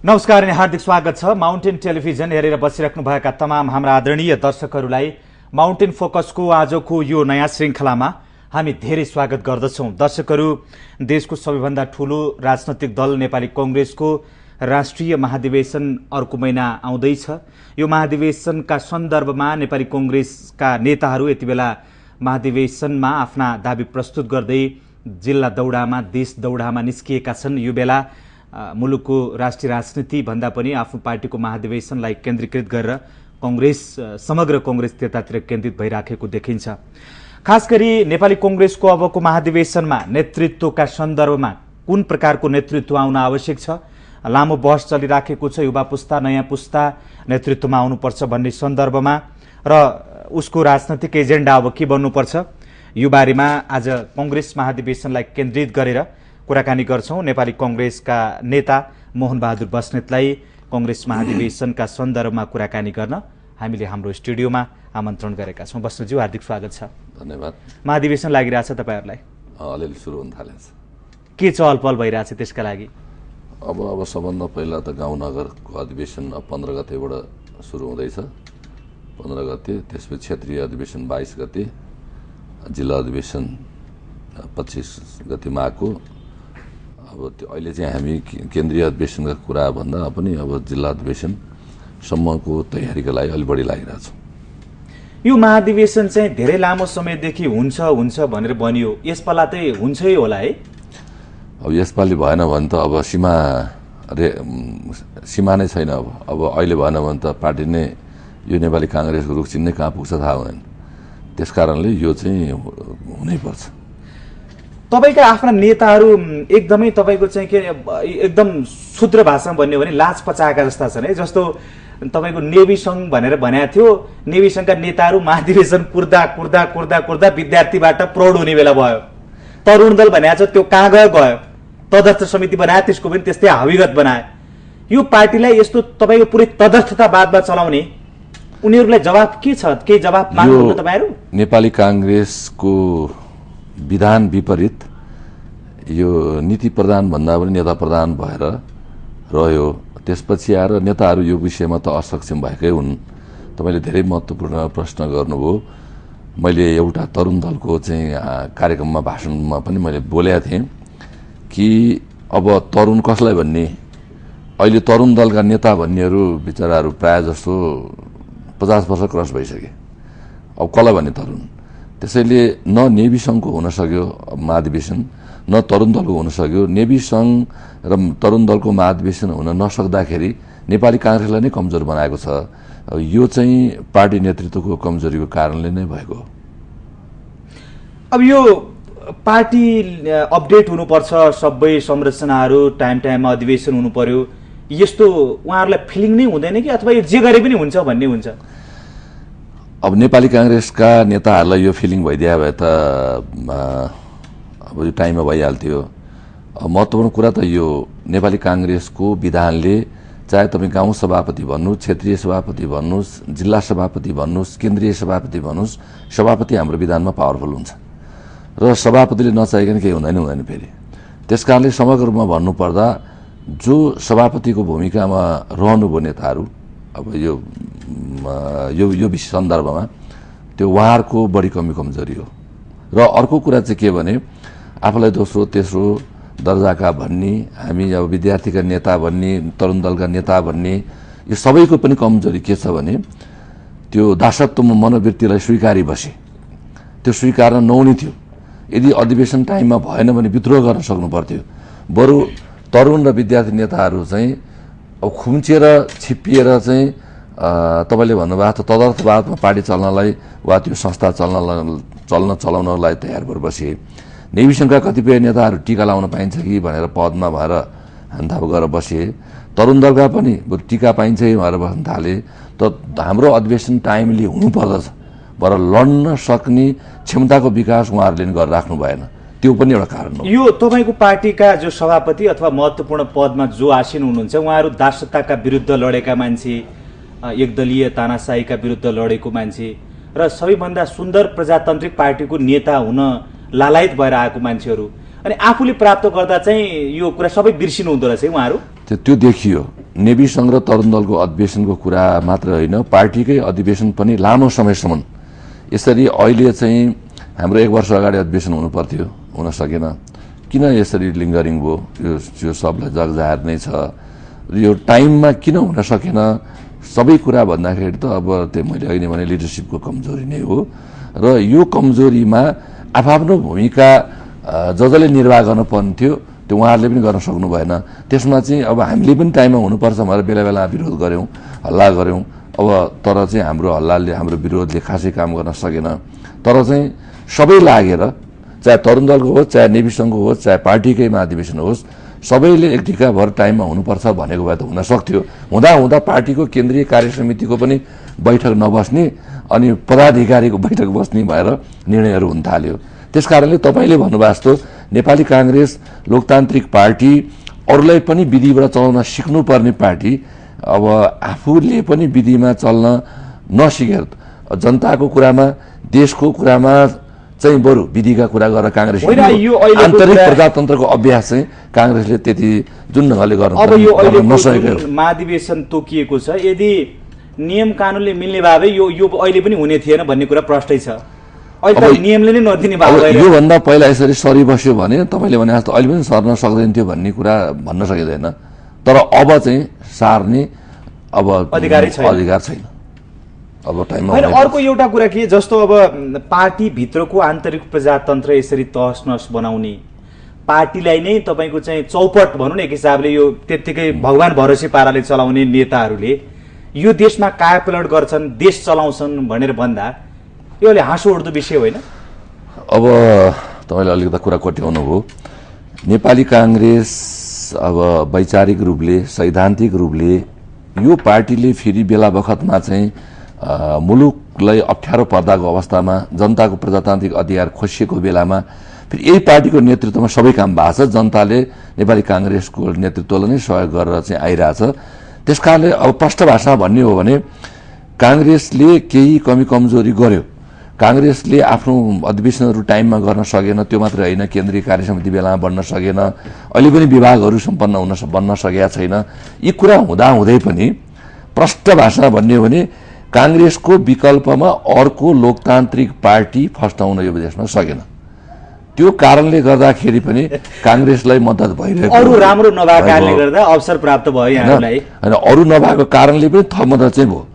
नमस्कार अनि हार्दिक स्वागत छ। माउन्टेन टेलिभिजन हेरेर बसिराख्नुभएका तमाम हाम्रा आदरणीय दर्शकहरूलाई माउन्टेन फोकसको आजको यो नयाँ श्रृङ्खलामा हामी धेरै स्वागत गर्दछौं। दर्शकहरू, देशको सबैभन्दा ठूलो राजनैतिक दल नेपाली कांग्रेसको राष्ट्रिय महाधिवेशन अर्को महिना आउँदैछ। यो महाधिवेशनका सन्दर्भमा नेपाली कांग्रेसका नेताहरू यति बेला महाधिवेशनमा आफ्ना दाबी प्रस्तुत गर्दै जिल्ला दौडामा, देश दौडामा निस्किएका छन्। यो बेला मुलुकको राष्ट्रिय राजनीति भन्दा पनि आफ्नो पार्टीको महाधिवेशनलाई केन्द्रीकृत गरेर कांग्रेस समग्र कांग्रेस त्यतातिर केन्द्रित भइराखेको देखिन्छ। खास गरी नेपाली कांग्रेसको अबको महाधिवेशनमा नेतृत्वका सन्दर्भमा कुन प्रकारको नेतृत्व आउन आवश्यक छ? लामो बहस चलिराखेको छ। युवा पुस्ता, नयाँ पुस्ता नेतृत्वमा आउनुपर्छ भन्ने सन्दर्भमा र उसको राजनैतिक एजेन्डा अब के बन्नुपर्छ, यो बारेमा आज कांग्रेस महाधिवेशनलाई केन्द्रित गरेर कुराकानी गर्छौं। नेपाली कांग्रेसका नेता मोहन बहादुर बस्नेतलाई कांग्रेस महाधिवेशनका सन्दर्भमा कुराकानी गर्न हामीले हाम्रो स्टुडियोमा आमन्त्रण गरेका छौं। बस्नेतज्यू, हार्दिक स्वागत छ। धन्यवाद। महाधिवेशन लागिरहेछ तपाईहरुलाई? अलिअलि सुरु हुन थालेछ। के चहलपहल भइरहेछ त्यसका लागि? अब सबभन्दा पहिला त गाउँ नगरको अधिवेशन 15 गतेबाट सुरु हुँदैछ। 15 गते, त्यसपछि क्षेत्रीय अधिवेशन 22 गते, जिल्ला अधिवेशन 25 गतेमा आएको। अब त्यो अहिले चाहिँ हामी केन्द्रीय अधिवेशनका कुरा भन्दा पनि अब जिल्ला अधिवेशन सम्मको तयारीका लागि अलि बढी लागिरहेछौँ। यो महाधिवेशन चाहिँ धेरै लामो समयदेखि हुन्छ भनेर भनियो, यसपाला चाहिँ हुन्छै होला है? अब यसपालि भएन भने त अब सीमा नै छैन। अब अहिले भएन भने त पार्टी नै, यो नेपाली कांग्रेसको रुख चिन्ह नै कहाँ पुग्छ थाहा हुँदैन। त्यसकारणले यो चाहिँ हुनैपर्छ। तपाईका आफ्ना नेताहरू एकदमै तपाईको चाहिँ के एकदम शुद्ध भाषामा भन्ने हो भने लाज पचाएका जस्ता छन् है। जस्तो तपाईको नेभी संघ भनेर भनेको थियो, नेभी संघका नेताहरू महाधिवेशन कुर्दा विद्यार्थीबाट प्रौढ हुने बेला भयो। तरुण दल भनेको छ, त्यो कहाँ गयो? तदर्थ समिति बनाए, त्यसको पनि त्यस्तै हाविगत बनाए। यो पार्टीलाई यस्तो तपाईको पुरै तदर्थतावादमा चलाउने उनीहरूलाई जवाब के छ? केही जवाब माग्नुहुन्छ तपाईहरु? नेपाली कांग्रेसको विधान विपरीत यो नीति प्रधान भन्दा पनि नेता प्रधान भएर रह्यो। त्यसपछि आएर नेताहरू यो विषयमा त असक्षम भएकै हुन्। तपाईले धेरै महत्त्वपूर्ण प्रश्न गर्नुभयो। मैले एउटा तरुण दलको चाहिँ कार्यक्रममा, भाषणमा पनि मैले बोलेको थिएँ कि अब तरुण कसलाई भन्ने? अहिले तरुण दलका नेता भन्नेहरू बिचराहरू प्राय जस्तो 50 वर्ष क्रस भइसके। अब कसलाई भन्ने तरुण? त्यसैले न नेभी संघको हुन सक्यो महाधिवेशन, न तरुण दलको हुन सक्यो। नेभी संघ र तरुण दलको महाधिवेशन हुन नसक्दाखेरि नेपाली कांग्रेसलाई नै कमजोर बनाएको छ। यो चाहिँ पार्टी नेतृत्वको कमजोरीको कारणले नै भएको हो। अब यो पार्टी अपडेट हुनुपर्छ, सबै संरचनाहरू टाइममा अधिवेशन हुनु पर्यो, यस्तो उहाँहरूलाई फिलिङ नै हुँदैन कि अथवा यो जे गरे पनि हुन्छ भन्ने हुन्छ? अब नेपाली कांग्रेसका नेताहरूलाई यो फिलिङ भइदिया भए त अब यो टाइममा भइहाल्थ्यो। महत्त्वपूर्ण कुरा त यो नेपाली कांग्रेसको विधानले, चाहे तपाईँ गाउँ सभापति भन्नुहोस्, क्षेत्रीय सभापति भन्नुहोस्, जिल्ला सभापति भन्नुहोस्, केन्द्रीय सभापति भन्नुहोस्, सभापति हाम्रो विधानमा पावरफुल हुन्छ र सभापतिले नचाहिकन केही हुँदैन फेरि। त्यसकारणले समग्र रूपमा भन्नुपर्दा जो सभापतिको भूमिकामा रहनुभयो नेताहरू, अब यो सन्दर्भमा त्यो उहाँहरूको बढी कमजोरी हो। र अर्को कुरा चाहिँ के भने, आफूलाई दोस्रो तेस्रो दर्जाका भन्ने, हामी अब विद्यार्थीका नेता भन्ने, तरुण दलका नेता भन्ने, यो सबैको पनि कमजोरी के छ भने त्यो दासत्व मनोवृत्तिलाई स्वीकारी बसे। त्यो स्वीकार नहुने थियो। यदि अधिवेशन टाइममा भएन भने विद्रोह गर्न सक्नु पर्थ्यो। बरु तरुण र विद्यार्थी नेताहरू चाहिँ अब खुम्चिएर छिप्पिएर चाहिँ तपाईले भन्नुभएको त तदर्थवादमा पार्टी चल्नलाई वा त्यो संस्था चलाउनलाई तयार भएर बसे। नेभी संघका कतिपय नेताहरू टीका लाउन पाइन्छ कि भनेर पदमा भएर हान्थाप गरेर बसे। तरुण दलका पनि टीका पाइन्छ कि भनेर बस्न थाले। त हाम्रो अधिवेशन टाइमली हुनुपर्दछ, तर लड्न सक्ने क्षमताको विकास उहाँहरूले गरेर राख्नु भएन। त्यो पनि एउटा कारण हो। यो तपाईको पार्टीका जो सभापति अथवा महत्त्वपूर्ण पदमा जो आसीन हुनुहुन्छ, उहाँहरू दासताका विरुद्ध लडेका मान्छे, एकदलीय तानाशाहीका विरुद्ध लडेको मान्छे र सबैभन्दा सुन्दर प्रजातान्त्रिक पार्टीको नेता हुन लालायत भएर आएको मान्छेहरू, अनि आफूले प्राप्त गर्दा चाहिँ यो कुरा सबै बिर्सिनु हुँदो रहेछ उहाँहरू। त्यो देखियो। नेभी संघ र तरुण दलको अधिवेशनको कुरा मात्र होइन, पार्टीकै अधिवेशन पनि लामो समयसम्म यसरी अहिले चाहिँ हाम्रो 1 वर्ष अगाडि अधिवेशन हुनु पर्थ्यो, हुन सकेन। किन यसरी लिङ्गरिङ भयो? यो सबलाई जगजाहेर नै छ। यो टाइममा किन हुन सकेन? सबै कुरा भन्दाखेरि त अब त्यो मैले अहिले भने लिडरसिपको कमजोरी नै हो र यो कमजोरीमा आफ्नो भूमिका जसले निर्वाह गर्नुपर्ने थियो त्यो उहाँहरूले पनि गर्न सक्नु भएन। त्यसमा चाहिँ अब हामीले पनि टाइममा हुनुपर्छ भनेर बेला बेला विरोध गऱ्यौँ, हल्ला गऱ्यौँ। अब तर चाहिँ हाम्रो हल्लाले, हाम्रो विरोधले खासै काम गर्न सकेन। तर चाहिँ सबै लागेर, चाहे तरुण दलको होस्, चाहे नेभी सङ्घको होस्, चाहे पार्टीकै महाधिवेशन होस्, सबैले एक ढिकाभर टाइममा हुनुपर्छ भनेको भए त हुन सक्थ्यो। हुँदा पार्टीको केन्द्रीय कार्य समितिको पनि बैठक नबस्ने अनि पदाधिकारीको बैठक बस्ने भएर निर्णयहरू हुन थाल्यो। त्यसकारणले तपाईँले भन्नुभएको जस्तो नेपाली काङ्ग्रेस लोकतान्त्रिक पार्टी, अरूलाई पनि विधिबाट चलाउन सिक्नुपर्ने पार्टी, अब आफूले पनि विधिमा चल्न नसिकेर जनताको कुरामा, देशको कुरामा चाहिँ बरु विधिका कुरा गरेर काङ्ग्रेस आन्तरिक प्रजातन्त्रको अभ्यास चाहिँ काङ्ग्रेसले त्यति जुन ढङ्गले गर्न नसकेको महाधिवेशन तोकिएको छ। यदि नियम कानुनले मिल्ने भए यो अहिले पनि हुने थिएन भन्ने कुरा प्रष्टै छ। अहिले नियमले नै नदिने भयो। योभन्दा पहिला यसरी सरिबस्यो भने तपाईँले भने जस्तो अहिले पनि सर्न सक्दैन थियो भन्ने कुरा भन्न सकिँदैन। तर अब चाहिँ सार्ने अब अधिकार छैन। अब टाइममा अर्को एउटा कुरा के, जस्तो अब पार्टी भित्रको आन्तरिक प्रजातन्त्र यसरी तहस नहस बनाउने, पार्टीलाई नै तपाईँको चाहिँ चौपट भनौँ न एक हिसाबले यो त्यत्तिकै भगवान भरोसे पाराले चलाउने नेताहरूले यो देशमा कायापलट गर्छन्, देश चलाउँछन् भनेर भन्दा यो अलि हाँसो उठ्दो विषय होइन? अब तपाईँले अलिकति कुरा कोट्याउनु भयो। नेपाली काङ्ग्रेस अब वैचारिक रूपले, सैद्धान्तिक रूपले यो पार्टीले फेरि बेला बखतमा चाहिँ मुलुकलाई अप्ठ्यारो पर्दाको अवस्थामा, जनताको प्रजातान्त्रिक अधिकार खोसिएको बेलामा फेरि यही पार्टीको नेतृत्वमा सबै काम भएको छ। जनताले नेपाली काङ्ग्रेसको नेतृत्वलाई नै सहयोग गरेर चाहिँ आइरहेछ। त्यसकारणले अब प्रष्ट भाषामा भन्ने हो भने काङ्ग्रेसले केही कमी कमजोरी गर्यो, काङ्ग्रेसले आफ्नो अधिवेशनहरू टाइममा गर्न सकेन, त्यो मात्रै होइन केन्द्रीय कार्य समिति बेलामा बन्न सकेन, अहिले पनि विभागहरू सम्पन्न बन्न सकेका छैन। यी कुरा हुँदाहुँदै पनि प्रष्ट भाषामा भन्ने हो भने काङ्ग्रेसको विकल्पमा अर्को लोकतान्त्रिक पार्टी फस्टाउन यो देशमा सकेन। त्यो कारणले गर्दाखेरि पनि काङ्ग्रेसलाई मद्दत भइरहेको, अरू राम्रो नभएको कारणले गर्दा अवसर प्राप्त भयो यहाँलाई हैन, अरू नभएको कारणले पनि थप मद्दत चाहिँ भयो।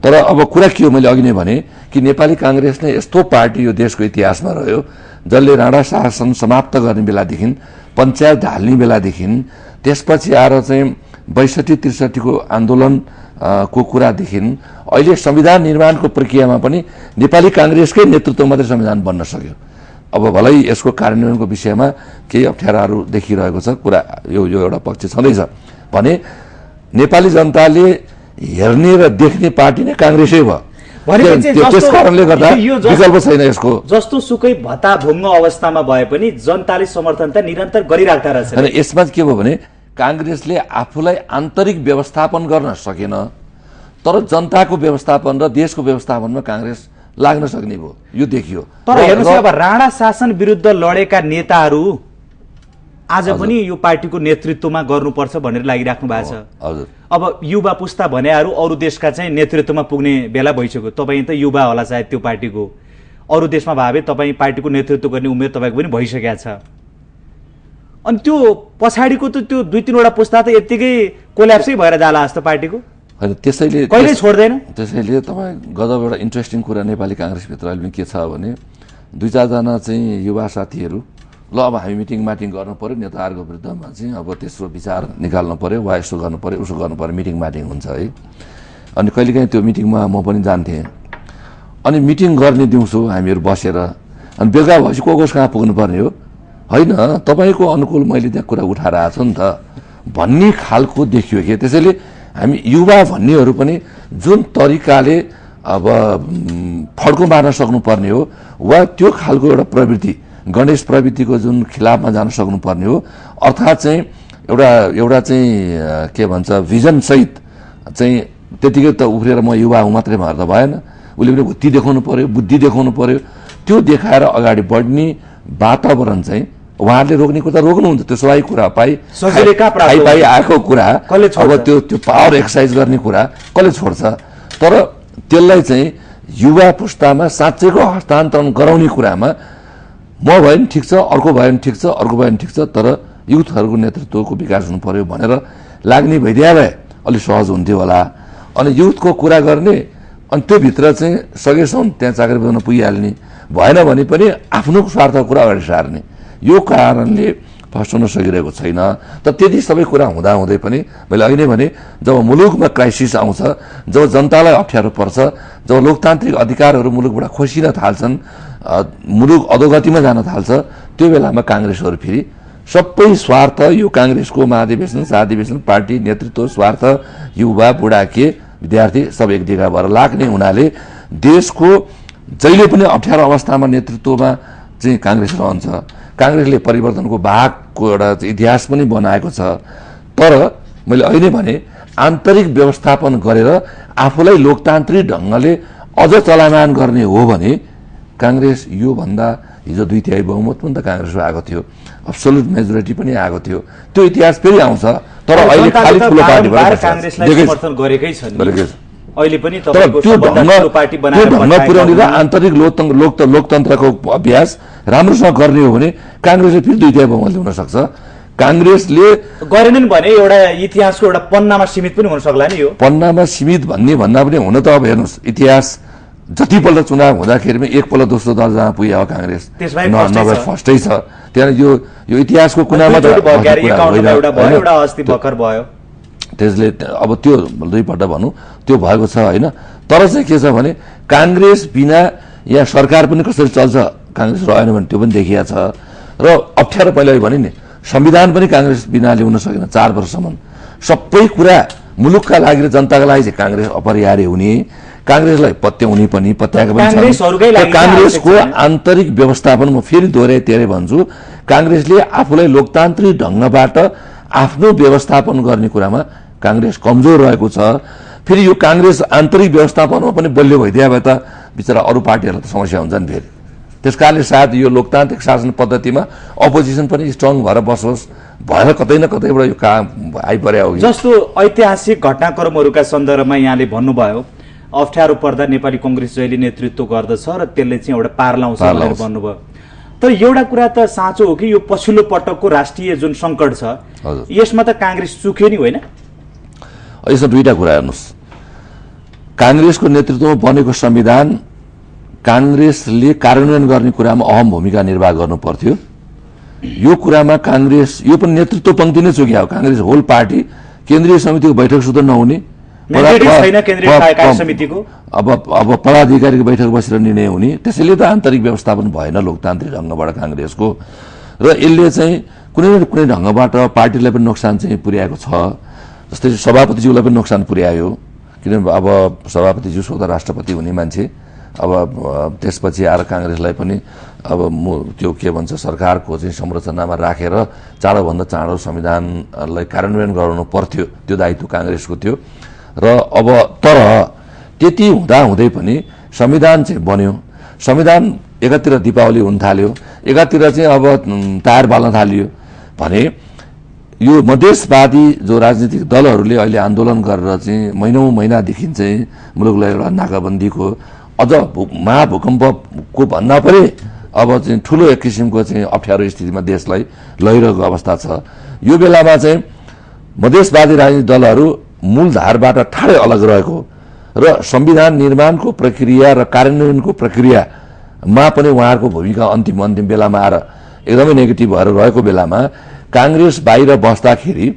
तर अब कुरा के हो, मैले अघि नै भने कि नेपाली काङ्ग्रेस नै यस्तो पार्टी यो देशको इतिहासमा रह्यो जसले राणा शासन समाप्त गर्ने बेलादेखि, पञ्चायत ढाल्ने बेलादेखि, त्यसपछि आएर चाहिँ 62-63 को आन्दोलन को कुरादेखि अहिले संविधान निर्माणको प्रक्रियामा पनि नेपाली काङ्ग्रेसकै नेतृत्व मात्रै संविधान बन्न सक्यो। अब भलै यसको कार्यान्वयनको विषयमा केही अप्ठ्याराहरू देखिरहेको छ, कुरा यो एउटा पक्ष छँदैछ भने नेपाली जनताले हेर्ने र देख्ने पार्टी नै काङ्ग्रेसै भयो। त्यस कारणले गर्दा विकल्प छैन यसको। जस्तो सुकै भत्ताभुङ्ग अवस्थामा भए पनि जनताले समर्थन त निरन्तर गरिराख्दा रहेछ। अनि यसमा के भयो भने काङ्ग्रेसले आफूलाई आन्तरिक व्यवस्थापन गर्न सकेन, तर जनताको व्यवस्थापन र देशको व्यवस्थापनमा काङ्ग्रेस लाग्न सक्ने भयो, यो देखियो। तर हेर्नुहोस् अब राणा शासन विरुद्ध लडेका नेताहरू आज पनि यो पार्टीको नेतृत्वमा गर्नुपर्छ भनेर लागिराख्नु भएको छ। हजुर, अब युवा पुस्ता भनेहरू अरू देशका चाहिँ नेतृत्वमा पुग्ने बेला भइसक्यो। तपाईँ त युवा होला सायद त्यो पार्टीको, अरू देशमा भए तपाईँ पार्टीको नेतृत्व गर्ने उमेर तपाईँको पनि भइसकेको छ। अनि त्यो पछाडिको त त्यो 2-3 पुस्ता त यत्तिकै कोल्याप्सै भएर जाला जस्तो पार्टीको होइन। त्यसैले कहिले छोड्दैन। त्यसैले तपाईँ गजब एउटा इन्ट्रेस्टिङ कुरा नेपाली काङ्ग्रेसभित्र अहिले के छ भने 2-4 जना चाहिँ युवा साथीहरू ल अब हामी मिटिङ गर्नु पर्यो, नेताहरूको विरुद्धमा चाहिँ अब तेस्रो विचार निकाल्नु पर्यो, वा यसो गर्नु पर्यो उसो गर्नु पर्यो, मिटिङ हुन्छ है। अनि कहिलेकाहीँ त्यो मिटिङमा म पनि जान्थेँ। अनि मिटिङ गर्ने दिउँसो हामीहरू बसेर अनि बेलुका भएपछि कोस कहाँ पुग्नुपर्ने हो, होइन तपाईँको अनुकूल मैले त्यहाँ कुरा उठाएर आएको छु नि त भन्ने खालको देखियो कि। त्यसैले हामी युवा भन्नेहरू पनि जुन तरिकाले अब फड्को मार्न सक्नुपर्ने हो, वा त्यो खालको एउटा प्रवृत्ति, गणेश प्रवृत्तिको जुन खिलाफमा जान सक्नुपर्ने हो, अर्थात् चाहिँ एउटा चाहिँ के भन्छ भिजन सहित चाहिँ त्यतिकै त उफ्रेर म युवा हुँ मात्रै भएर त भएन, उसले पनि बुद्धि देखाउनु पर्यो, बुद्धि देखाउनु पर्यो। त्यो देखाएर अगाडि बढ्ने वातावरण चाहिँ उहाँहरूले रोक्ने कुरा त रोक्नुहुन्छ, त्यो स्वाभाविक कुरा। सजिलै कहाँ प्राप्त हुन्छ? पाइ आएको कुरा कसले छोड्छ? अब त्यो पावर एक्सर्साइज गर्ने कुरा कसले छोड्छ? तर त्यसलाई चाहिँ युवा पुस्तामा साँच्चैको हस्तान्तरण गराउने कुरामा म भयो नि ठिक छ, अर्को भयो नि ठिक छ, अर्को भयो नि ठिक छ, तर युथहरूको नेतृत्वको विकास हुनु पर्यो भनेर लाग्ने भइदिए भए अलिक सहज हुन्थ्यो होला। अनि युथको कुरा गर्ने अनि त्योभित्र चाहिँ सकेसम्म त्यहाँ चाकरी बजाउन पुगिहाल्ने, भएन भने पनि आफ्नो स्वार्थको कुरा अगाडि सार्ने, यो कारणले फस्टाउन सकिरहेको छैन। त त्यति सबै कुरा हुँदाहुँदै पनि मैले अहिले भने जब मुलुकमा क्राइसिस आउँछ, जब जनतालाई अप्ठ्यारो पर्छ, जब लोकतान्त्रिक अधिकारहरू मुलुकबाट खोसिन थाल्छन्, मुलुक अधोगतिमा जान थाल्छ, त्यो बेलामा काङ्ग्रेसहरू फेरि सबै स्वार्थ, यो काङ्ग्रेसको महाधिवेशन साधिवेशन पार्टी नेतृत्व स्वार्थ, युवा बुढाके विद्यार्थी सब एकदिगा भएर लाग्ने हुनाले देशको जहिले पनि अप्ठ्यारो अवस्थामा नेतृत्वमा चाहिँ काङ्ग्रेस रहन्छ। काङ्ग्रेसले परिवर्तनको भागको एउटा इतिहास पनि बनाएको छ। तर मैले अहिले भने आन्तरिक व्यवस्थापन गरेर आफूलाई लोकतान्त्रिक ढङ्गले अझ चलायमान गर्ने हो भने काङ्ग्रेस योभन्दा हिजो 2/3 बहुमत पनि त काङ्ग्रेसको आएको थियो, एब्सोल्युट मेजोरिटी पनि आएको थियो। त्यो इतिहास फेरि आउँछ। तर अहिले खालि ठुलो पार्टीबाट काङ्ग्रेसलाई समर्थन गरेकै छ नि। अहिले पनि तर त्यो ढङ्ग पुर्याउने र आन्तरिक लोकतन्त्रको अभ्यास राम्रोसँग गर्ने हो भने काङ्ग्रेसले फेरि 2/3 बहुमत ल्याउन सक्छ। काङ्ग्रेसले गरेनन् भने एउटा इतिहासको एउटा पन्नामा सीमित पनि हुन सक्ला नि। यो पन्नामा सीमित भन्दा पनि हुन त अब हेर्नुहोस्, इतिहास जतिपल्ट चुनाव हुँदाखेरिमा एकपल्ट दोस्रो दर्जामा पुग्यो काङ्ग्रेस, नभए फर्स्टै छ। त्यहाँ यो इतिहासको कुनामा त्यसले अब त्यो दुईपल्ट भनौँ त्यो भएको छ होइन। तर चाहिँ के छ भने काङ्ग्रेस बिना यहाँ सरकार पनि कसरी चल्छ, काङ्ग्रेस रहेन भने त्यो पनि देखिया छ। र अप्ठ्यारो पहिला भने नि संविधान पनि काङ्ग्रेस बिना ल्याउन सकेन 4 वर्षसम्म। सबै कुरा मुलुकका लागि र जनताका लागि चाहिँ काङ्ग्रेस अपरिहार्य हुने, काङ्ग्रेसलाई पत्याउने पनि पत्याएको पनि छ। काङ्ग्रेसको आन्तरिक व्यवस्थापन म फेरि दोहोऱ्याइ तेह्रै भन्छु, काङ्ग्रेसले आफूलाई लोकतान्त्रिक ढङ्गबाट आफ्नो व्यवस्थापन गर्ने कुरामा काङ्ग्रेस कमजोर रहेको छ। फेरि यो काङ्ग्रेस आन्तरिक व्यवस्थापनमा पनि बलियो भइदिए भए त बिचरा अरू पार्टीहरूलाई त समस्या हुन्छ नि फेरि। त्यसकारणले सायद यो लोकतान्त्रिक शासन पद्धतिमा अपोजिसन पनि स्ट्रङ भएर बसोस् भएर कतै न कतैबाट यो काम आइपरे हो। जस्तो ऐतिहासिक घटनाक्रमहरूका सन्दर्भमा यहाँले भन्नुभयो अप्ठ्यारो पर्दा नेपाली कङ्ग्रेस जहिले नेतृत्व गर्दछ र त्यसले चाहिँ एउटा पार लाउँछ भनेर भन्नुभयो। तर एउटा कुरा त साँचो हो कि यो पछिल्लो पटकको राष्ट्रिय जुन सङ्कट छ यसमा त काङ्ग्रेस चुक्यो नि होइन? यसमा दुईटा कुरा हेर्नुहोस्, काङ्ग्रेसको नेतृत्वमा बनेको संविधान काङ्ग्रेसले कार्यान्वयन गर्ने कुरामा अहम भूमिका निर्वाह गर्नु पर्थ्यो। यो कुरामा काङ्ग्रेस यो पनि नेतृत्व पङ्क्ति नै चुक्या हो। काङ्ग्रेस होल पार्टी केन्द्रीय समितिको बैठक सुध नहुने, अब पदाधिकारीको बैठक बसेर निर्णय हुने, त्यसैले त आन्तरिक व्यवस्थापन भएन लोकतान्त्रिक ढङ्गबाट काङ्ग्रेसको। र यसले चाहिँ कुनै न कुनै ढङ्गबाट पार्टीलाई पनि नोक्सान चाहिँ पुर्याएको छ। जस्तै सभापतिज्यूलाई पनि नोक्सान पुर्यायो, किनभने अब सभापतिज्यू स्वतः राष्ट्रपति हुने मान्छे, अब त्यसपछि आएर काङ्ग्रेसलाई पनि अब त्यो के भन्छ सरकारको चाहिँ संरचनामा राखेर चाँडोभन्दा चाँडो संविधानलाई कार्यान्वयन गराउनु पर्थ्यो, त्यो दायित्व काङ्ग्रेसको थियो। र अब तर त्यति हुँदै पनि संविधान चाहिँ बन्यो। संविधान एकातिर दीपावली हुन थाल्यो, एकातिर चाहिँ अब टायर बाल्न थालियो भने यो मधेसवादी जो राजनीतिक दलहरूले अहिले आन्दोलन गरेर चाहिँ महिनादेखि चाहिँ मुलुकलाई एउटा नाकाबन्दीको अझ महाभूकम्पको भन्दा पनि अब चाहिँ ठुलो एक किसिमको चाहिँ अप्ठ्यारो स्थितिमा देशलाई लैरहेको अवस्था छ। यो बेलामा चाहिँ मधेसवादी राजनीतिक दलहरू मूलधारबाट ठाडै अलग रहेको र संविधान निर्माणको प्रक्रिया र कार्यान्वयनको प्रक्रियामा पनि उहाँहरूको भूमिका अन्तिम बेलामा आएर एकदमै नेगेटिभ भएर रहेको बेलामा काङ्ग्रेस बाहिर बस्दाखेरि,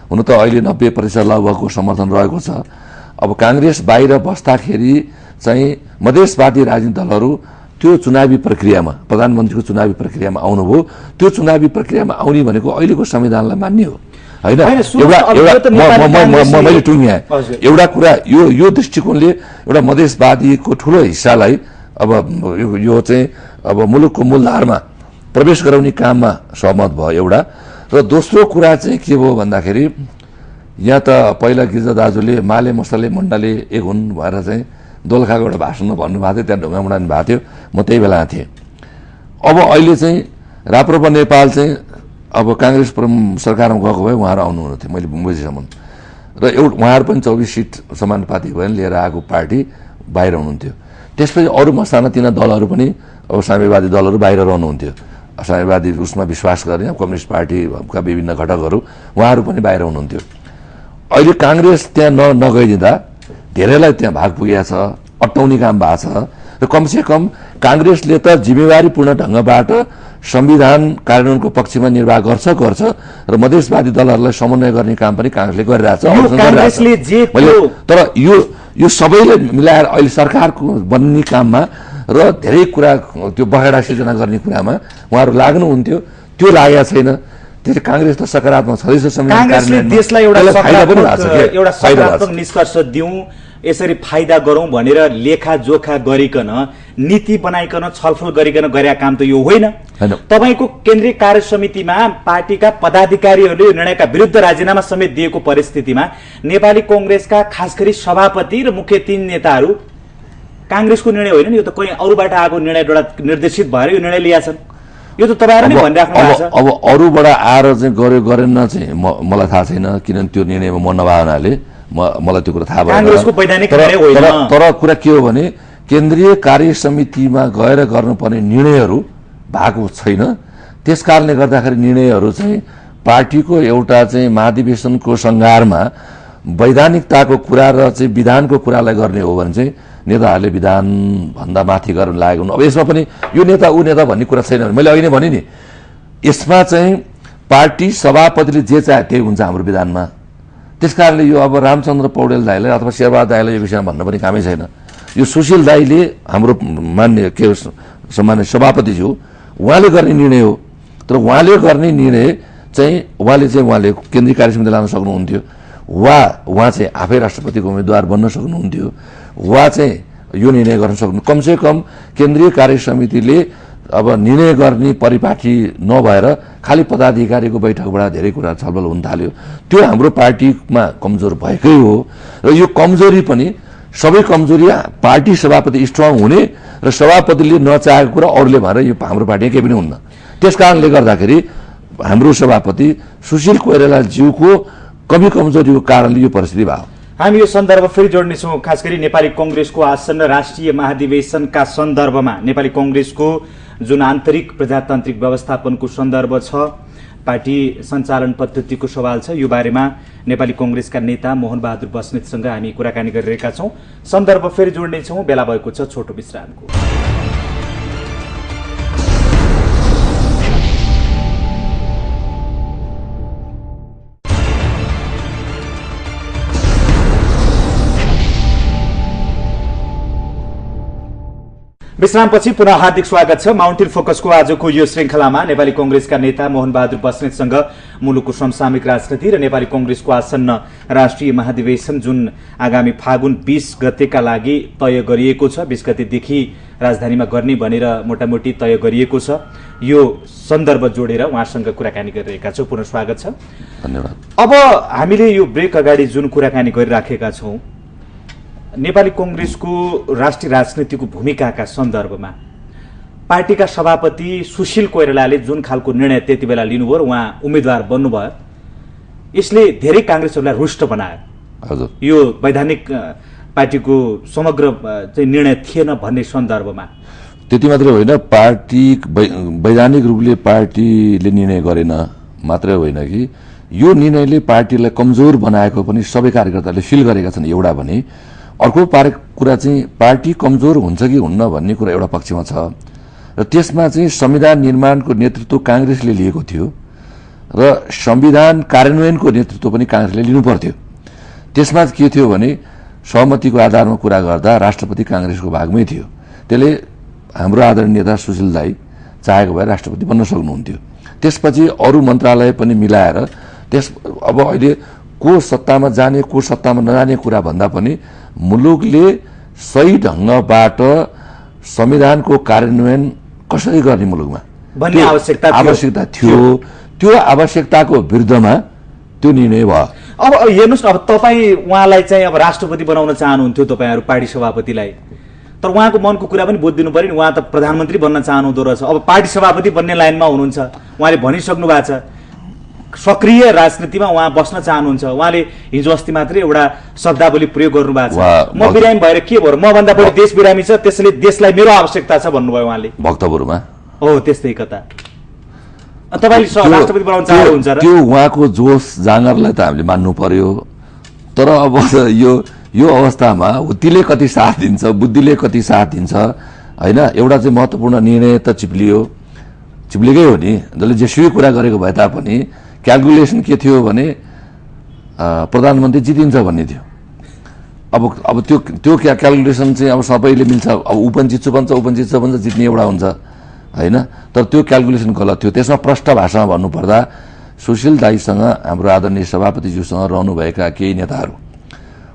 हुन त अहिले 90% लगभगको समर्थन रहेको छ, अब काङ्ग्रेस बाहिर बस्दाखेरि चाहिँ मधेसवादी राजनीतिक दलहरू त्यो चुनावी प्रक्रियामा प्रधानमन्त्रीको चुनावी प्रक्रियामा आउनुभयो। त्यो चुनावी प्रक्रियामा आउने भनेको अहिलेको संविधानलाई मान्ने हो होइन। मैले टुङ्ग्याएँ एउटा कुरा, यो दृष्टिकोणले एउटा मधेसवादीको ठुलो हिस्सालाई अब यो चाहिँ अब मुलुकको मूलधारमा प्रवेश गराउने काममा सहमत भयो एउटा। र दोस्रो कुरा चाहिँ के भयो भन्दाखेरि यहाँ त पहिला गिरिजा दाजुले माले मसले मण्डले एक हुन् भएर चाहिँ दोलखाको एउटा भाषणमा भन्नुभएको थियो, त्यहाँ ढुङ्गा उडाउनु भएको थियो, म त्यही बेला थिएँ। अब अहिले चाहिँ राप्रपा नेपाल चाहिँ अब कांग्रेस सरकारमा गएको भए उहाँहरू आउनुहुने थियो मैले बुझेसम्म र उहाँहरू पनि 24 सिट समानुपातिक भएर लिएर आएको पार्टी बाहिर हुनुहुन्थ्यो। त्यसपछि अरू सानातिना दलहरू पनि अब साम्यवादी दलहरू बाहिर रहनुहुन्थ्यो। साम्यवादी उसमा विश्वास गर्ने कम्युनिस्ट पार्टीका विभिन्न घटकहरू उहाँहरू पनि बाहिर हुनुहुन्थ्यो। अहिले कांग्रेस त्यहाँ नगइदिँदा धेरैलाई त्यहाँ भाग पुगेको छ, अट्टाउने काम भएको छ र कमसेकम कांग्रेसले त जिम्मेवारीपूर्ण ढंगबाट संविधान कार्यान्वयनको पक्षमा निर्वाह गर्छ र मधेसवादी दलहरूलाई समन्वय गर्ने काम पनि कांग्रेसले गरिरहेछ। तर यो सबैले मिलाएर अहिले सरकारको बन्ने काममा र धेरै कुरा त्यो बगेडा सिर्जना गर्ने कुरामा उहाँहरू लाग्नुहुन्थ्यो, त्यो लागेको छैन। त्यसले कांग्रेस त सकारात्मक छँदैछ। कांग्रेसले देशलाई एउटा सकारात्मक निष्कर्ष दिउँ, यसरी फाइदा गरौं भनेर लेखाजोखा गरिकन नीति बनाइकन छलफल गरिकन गरेका काम त यो होइन। तपाईको केन्द्रीय कार्य समितिमा पार्टीका पदाधिकारीहरूले यो निर्णयका विरुद्ध राजीनामा समेत दिएको परिस्थितिमा नेपाली कांग्रेसका खास गरी सभापति र मुख्य 3 नेताहरू कांग्रेसको निर्णय होइन नि, यो त कहीं अरूबाट आएको निर्णयबाट निर्देशित भएर यो निर्णय लिया छन्। यो त तपाईहरु नै भनिराख्नु भएको छ। अब अरूबाट आएर चाहिँ गर्यो गरेन चाहिँ मलाई थाहा छैन, किनभने त्यो निर्णयमा म नभएनाले मलाई त्यो कुरा थाहा भएन। कांग्रेसको वैधानिक निर्णय होइन। तर कुरा के हो भने केन्द्रीय कार्य समितिमा गएर गर्नुपर्ने निर्णयहरू भएको छैन। त्यसकारणले गर्दाखेरि निर्णयहरू चाहिँ पार्टीको एउटा चाहिँ महाधिवेशनको सङ्घारमा वैधानिकताको कुरा र चाहिँ विधानको कुरालाई गर्ने हो भने चाहिँ नेताहरूले विधान भन्दा माथि गर्न लागेको। अब यसमा पनि यो नेता ऊ नेता भन्ने कुरा छैन। मैले अघि नै भने नि, यसमा चाहिँ पार्टी सभापतिले जे चाहे त्यही हुन्छ हाम्रो विधानमा। त्यसकारणले यो अब रामचन्द्र पौडेल दाइले अथवा शेरबहादुर दाइले यो विषयमा भन्न पनि कामै छैन। यो सुशील दाइले हाम्रो मान्य सम्मान्य सभापतिज्यू उहाँले गर्ने निर्णय हो। तर उहाँले गर्ने निर्णय चाहिँ उहाँले केन्द्रीय कार्य समिति लान सक्नुहुन्थ्यो, उहाँ चाहिँ आफै राष्ट्रपतिको उम्मेदवार बन्न सक्नुहुन्थ्यो, उहाँ चाहिँ यो निर्णय गर्न सक्नु। कमसेकम केन्द्रीय कार्य समितिले अब निर्णय गर्ने परिपाटी नभएर खालि पदाधिकारीको बैठकबाट धेरै कुरा छलफल हुन थाल्यो। त्यो हाम्रो पार्टीमा कमजोर भएकै हो र यो कमजोरी पनि सबै कमजोरी पार्टी सभापति स्ट्रङ हुने र सभापतिले नचाहेको कुरा अरूले भएर यो हाम्रो पार्टीमा केही पनि हुन्न। त्यसकारणले गर्दाखेरि हाम्रो सभापति सुशील कोइरालाज्यूको कमी कमजोरीको कारणले यो परिस्थिति भयो। हामी यो सन्दर्भ फेरि जोड्नेछौँ। खास गरी नेपाली कांग्रेसको आसन्न राष्ट्रिय महाधिवेशनका सन्दर्भमा नेपाली कांग्रेसको जुन आन्तरिक प्रजातान्त्रिक व्यवस्थापनको सन्दर्भ छ, पार्टी सञ्चालन पद्धतिको सवाल छ, यो बारेमा नेपाली कांग्रेसका नेता मोहन बहादुर बस्नेतसँग हामी कुराकानी गरिरहेका छौँ। सन्दर्भ फेरि जोड्नेछौँ, बेला भएको छ छोटो विश्रामको। विश्रामपछि पुनः हार्दिक स्वागत छ। माउन्टेन फोकसको आजको यो श्रृंखलामा नेपाली कांग्रेसका नेता मोहन बहादुर बस्नेतसँग मुलुकको समसामयिक राजनीति र नेपाली कांग्रेसको आसन्न राष्ट्रिय महाधिवेशन जुन आगामी फागुन 20 गतेका लागि तय गरिएको छ, 20 गतेदेखि राजधानीमा गर्ने भनेर मोटामोटी तय गरिएको छ, यो सन्दर्भ जोडेर उहाँसँग कुराकानी गरिरहेका छौँ। पुनः स्वागत छ। धन्यवाद। अब हामीले यो ब्रेक अगाडि जुन कुराकानी गरिराखेका छौँ, नेपाली कांग्रेसको राष्ट्रिय राजनीतिको भूमिकाका सन्दर्भमा पार्टीका सभापति सुशील कोइरालाले जुन खालको निर्णय त्यति बेला लिनुभयो र उहाँ उम्मेदवार बन्नुभयो, यसले धेरै कांग्रेसहरूलाई रुष्ट बनायो। हजुर, यो वैधानिक पार्टीको समग्र चाहिँ निर्णय थिएन भन्ने सन्दर्भमा त्यति मात्रै होइन, पार्टी वैधानिक रूपले पार्टीले निर्णय गरेन मात्रै होइन कि यो निर्णयले पार्टीलाई कमजोर बनाएको पनि सबै कार्यकर्ताले फिल गरेका छन् एउटा भने। अर्को कुरा चाहिँ पार्टी कमजोर हुन्छ कि हुन्न भन्ने कुरा एउटा पक्षमा छ र त्यसमा चाहिँ संविधान निर्माणको नेतृत्व कांग्रेसले लिएको थियो र संविधान कार्यान्वयनको नेतृत्व पनि कांग्रेसले लिनु पर्थ्यो। त्यसमा के थियो भने सहमतिको आधारमा कुरा गर्दा राष्ट्रपति कांग्रेसको भागमै थियो। त्यसले हाम्रो आदरणीय नेता सुशील दाई चाहेको भए राष्ट्रपति बन्न सक्नुहुन्थ्यो। त्यसपछि अरू मन्त्रालय पनि मिलाएर अब अहिले को सत्तामा जाने को सत्तामा नजाने कुरा भन्दा पनि मुलुकले सही ढंगबाट संविधानको कार्यान्वयन कसरी गर्ने मुलुकमा भन्ने आवश्यकता थियो। त्यो आवश्यकताको विरुद्धमा त्यो निर्णय भयो। अब हेर्नुस् न, अब तपाईँ उहाँलाई चाहिँ अब राष्ट्रपति बनाउन चाहनुहुन्थ्यो, तपाईँहरू पार्टी सभापतिलाई, तर उहाँको मनको कुरा पनि बुझिदिनु पर्यो नि। उहाँ त प्रधानमन्त्री बन्न चाहनुहुँदो रहेछ, अब पार्टी सभापति बन्ने लाइनमा हुनुहुन्छ, उहाँले भनिसक्नु भएको छ सक्रिय राजनीतिमा उहाँ बस्न चाहनुहुन्छ। उहाँले हिजो अस्ति मात्रै एउटा शब्दावली प्रयोग गर्नु भएको छ, म बिरामी भएर के भयो, मभन्दा बढी देश बिरामी छ, त्यसैले देशलाई मेरो आवश्यकता छ भन्नुभयो उहाँले भक्तपुरमा। हो त्यस्तै कता तपाईले राष्ट्रपति बनाउन चाहनुहुन्छ र त्यो उहाँको जोश जाँगरलाई त हामीले मान्नु पर्यो। तर अब यो अवस्थामा हुत्तीले कति साथ दिन्छ, बुद्धिले कति साथ दिन्छ हैन। एउटा चाहिँ महत्त्वपूर्ण निर्णय त चिप्लिएकै हो नि, जसले जेसुकै कुरा गरेको भए तापनि क्यालकुलेसन के थियो भने प्रधानमन्त्री जितिन्छ भन्ने थियो। अब त्यो क्यालकुलेसन चाहिँ अब सबैले मिल्छ, अब ऊ पनि जित्छु भन्छ जित्ने एउटा हुन्छ हैन। तर त्यो क्यालकुलेसन गलत थियो। त्यसमा प्रष्ट भाषामा भन्नुपर्दा सुशील दाईसँग हाम्रो आदरणीय सभापतिज्यूसँग रहनुभएका केही नेताहरू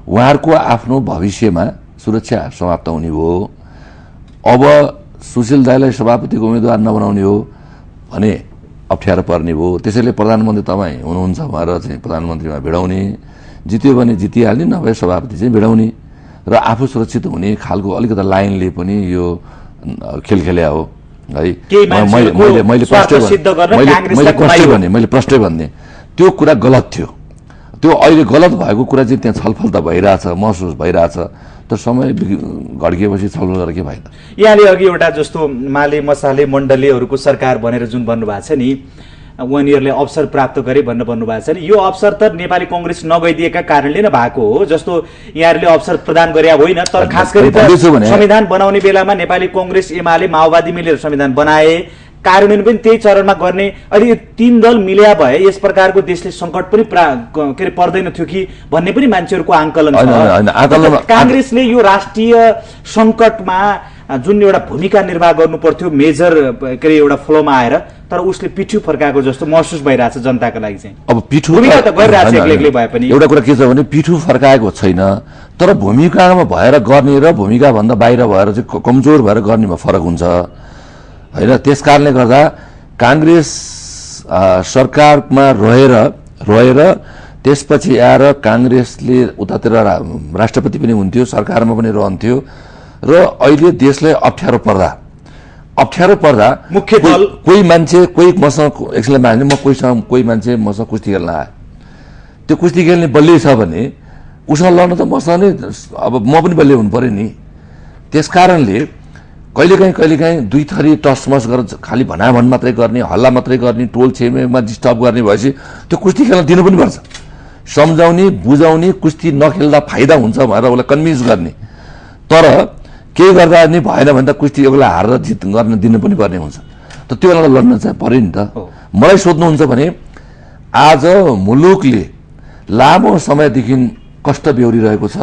उहाँहरूको आफ्नो भविष्यमा सुरक्षा समाप्त हुने हो। अब सुशील दाईलाई सभापतिको उम्मेदवार नबनाउने हो भने अप्ठ्यारो पर्ने हो। त्यसैले प्रधानमन्त्री तपाईँ हुनुहुन्छ भनेर चाहिँ प्रधानमन्त्रीमा भिडाउने, जित्यो भने जितिहाल्ने, नभए सभापति चाहिँ भिडाउने र आफू सुरक्षित हुने खालको अलिकति लाइनले पनि यो खेल खेल्या हो है। मैले प्रष्टै भन्ने त्यो कुरा गलत थियो। त्यो अहिले गलत भएको कुरा चाहिँ त्यहाँ छलफल त भइरहेछ, महसुस भइरहेछ, तर समय घड्किएपछि छलफल गरेर के फाइदा। यहाँले अघि एउटा जस्तो माले मसाले मण्डलीहरूको सरकार भनेर जुन भन्नुभएको छ नि, उनीहरूले अवसर प्राप्त गरे भनेर भन्नुभएको छ नि, यो अवसर त नेपाली कङ्ग्रेस नगइदिएका कारणले नै भएको हो। जस्तो यहाँहरूले अवसर प्रदान गरे होइन, तर खास गरी संविधान बनाउने बेलामा नेपाली कङ्ग्रेस एमाले माओवादी मिलेर संविधान बनाए, कार्यान्वयन पनि त्यही चरणमा गर्ने। अहिले 3 दल मिल्या भए यस प्रकारको देशले सङ्कट पनि के अरे पर्दैन थियो कि भन्ने पनि मान्छेहरूको आकलन छ। काङ्ग्रेसले यो राष्ट्रिय सङ्कटमा जुन एउटा भूमिका निर्वाह गर्नु पर्थ्यो मेजर के अरे एउटा फ्लोमा आएर, तर उसले पिठ्यु फर्काएको जस्तो महसुस भइरहेछ जनताको लागि चाहिँ। अब पिठ्यु भूमिका त गरिरहेछ एक्लै भए पनि। एउटा कुरा के छ भने पिठ्यु फर्काएको छैन, तर भूमिकामा भएर गर्ने र भूमिका भन्दा बाहिर भएर चाहिँ कमजोर भएर गर्नेमा फरक हुन्छ हैन। त्यसकारणले गर्दा काङ्ग्रेस सरकारमा रहेर त्यसपछि आएर काङ्ग्रेसले उतातिर राष्ट्रपति पनि हुन्थ्यो, सरकारमा पनि रहन्थ्यो र अहिले देशलाई अप्ठ्यारो पर्दा मुख्य दल कोही मान्छे कोही मसँग एकछिनलाई माने म कोही मान्छे मसँग कुस्ती खेल्न आयो, त्यो कुस्ती खेल्ने बलियो छ भने उसँग लड्न त मसँग नै अब म पनि बलियो हुनु पर्यो नि। त्यसकारणले कहिलेकाहीँ दुई थरी टसमस गरेर खालि भनाभन मात्रै गर्ने, हल्ला मात्रै गर्ने, टोल छिमेकमा डिस्टर्ब गर्ने भएपछि त्यो कुस्ती खेल्न दिनु पनि पर्छ। सम्झाउने बुझाउने, कुस्ती नखेल्दा फाइदा हुन्छ भनेर उसलाई कन्भिन्स गर्ने। तर केही गर्दा नि भएन भने त कुस्ती एउटालाई हारेर जित गर्न दिनु पनि पर्ने हुन्छ। त त्यो बेला लड्न चाहिँ पर्यो नि त। मलाई सोध्नुहुन्छ भने आज मुलुकले लामो समयदेखि कष्ट बेहोरिरहेको छ,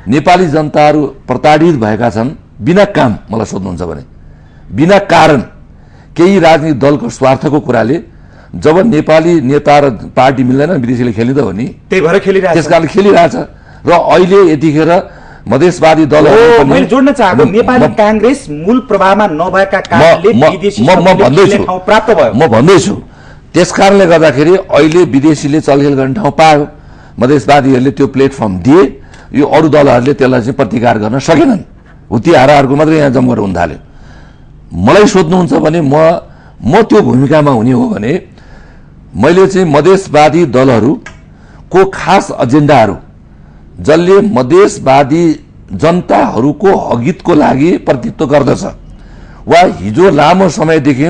नेपाली जनताहरू प्रताडित भएका छन् बिना काम। मलाई सोध्नुहुन्छ भने बिना कारण केही राजनीतिक दलको स्वार्थको कुराले जब नेपाली नेता र पार्टी मिल्दैन विदेशीले खेलिँदा हो नि, त्यही भएर खेलिरहेछ। त्यसकारणले खेलिरहेछ र अहिले यतिखेर मधेसवादी दलहरू मैले जोड्न चाहेको नेपाली काङ्ग्रेस मूल प्रभावमा नभएका कारणले विदेशी ठाउँ प्राप्त भयो। म भन्दैछु त्यसकारणले गर्दाखेरि अहिले विदेशीले चलखेल गर्ने ठाउँ पायो, मधेसवादीहरूले त्यो प्लेटफर्म दिए, यो अरू दलहरूले त्यसलाई चाहिँ प्रतिकार गर्न सकेनन्। हुत्ती हाराहरूको मात्रै यहाँ जम गरेर हुन थाल्यो। मलाई सोध्नुहुन्छ भने म त्यो भूमिकामा हुने हो भने मैले चाहिँ मधेसवादी दलहरूको खास एजेन्डाहरू जसले मधेसवादी जनताहरूको हगितको लागि प्रतिनिधित्व गर्दछ वा हिजो लामो समयदेखि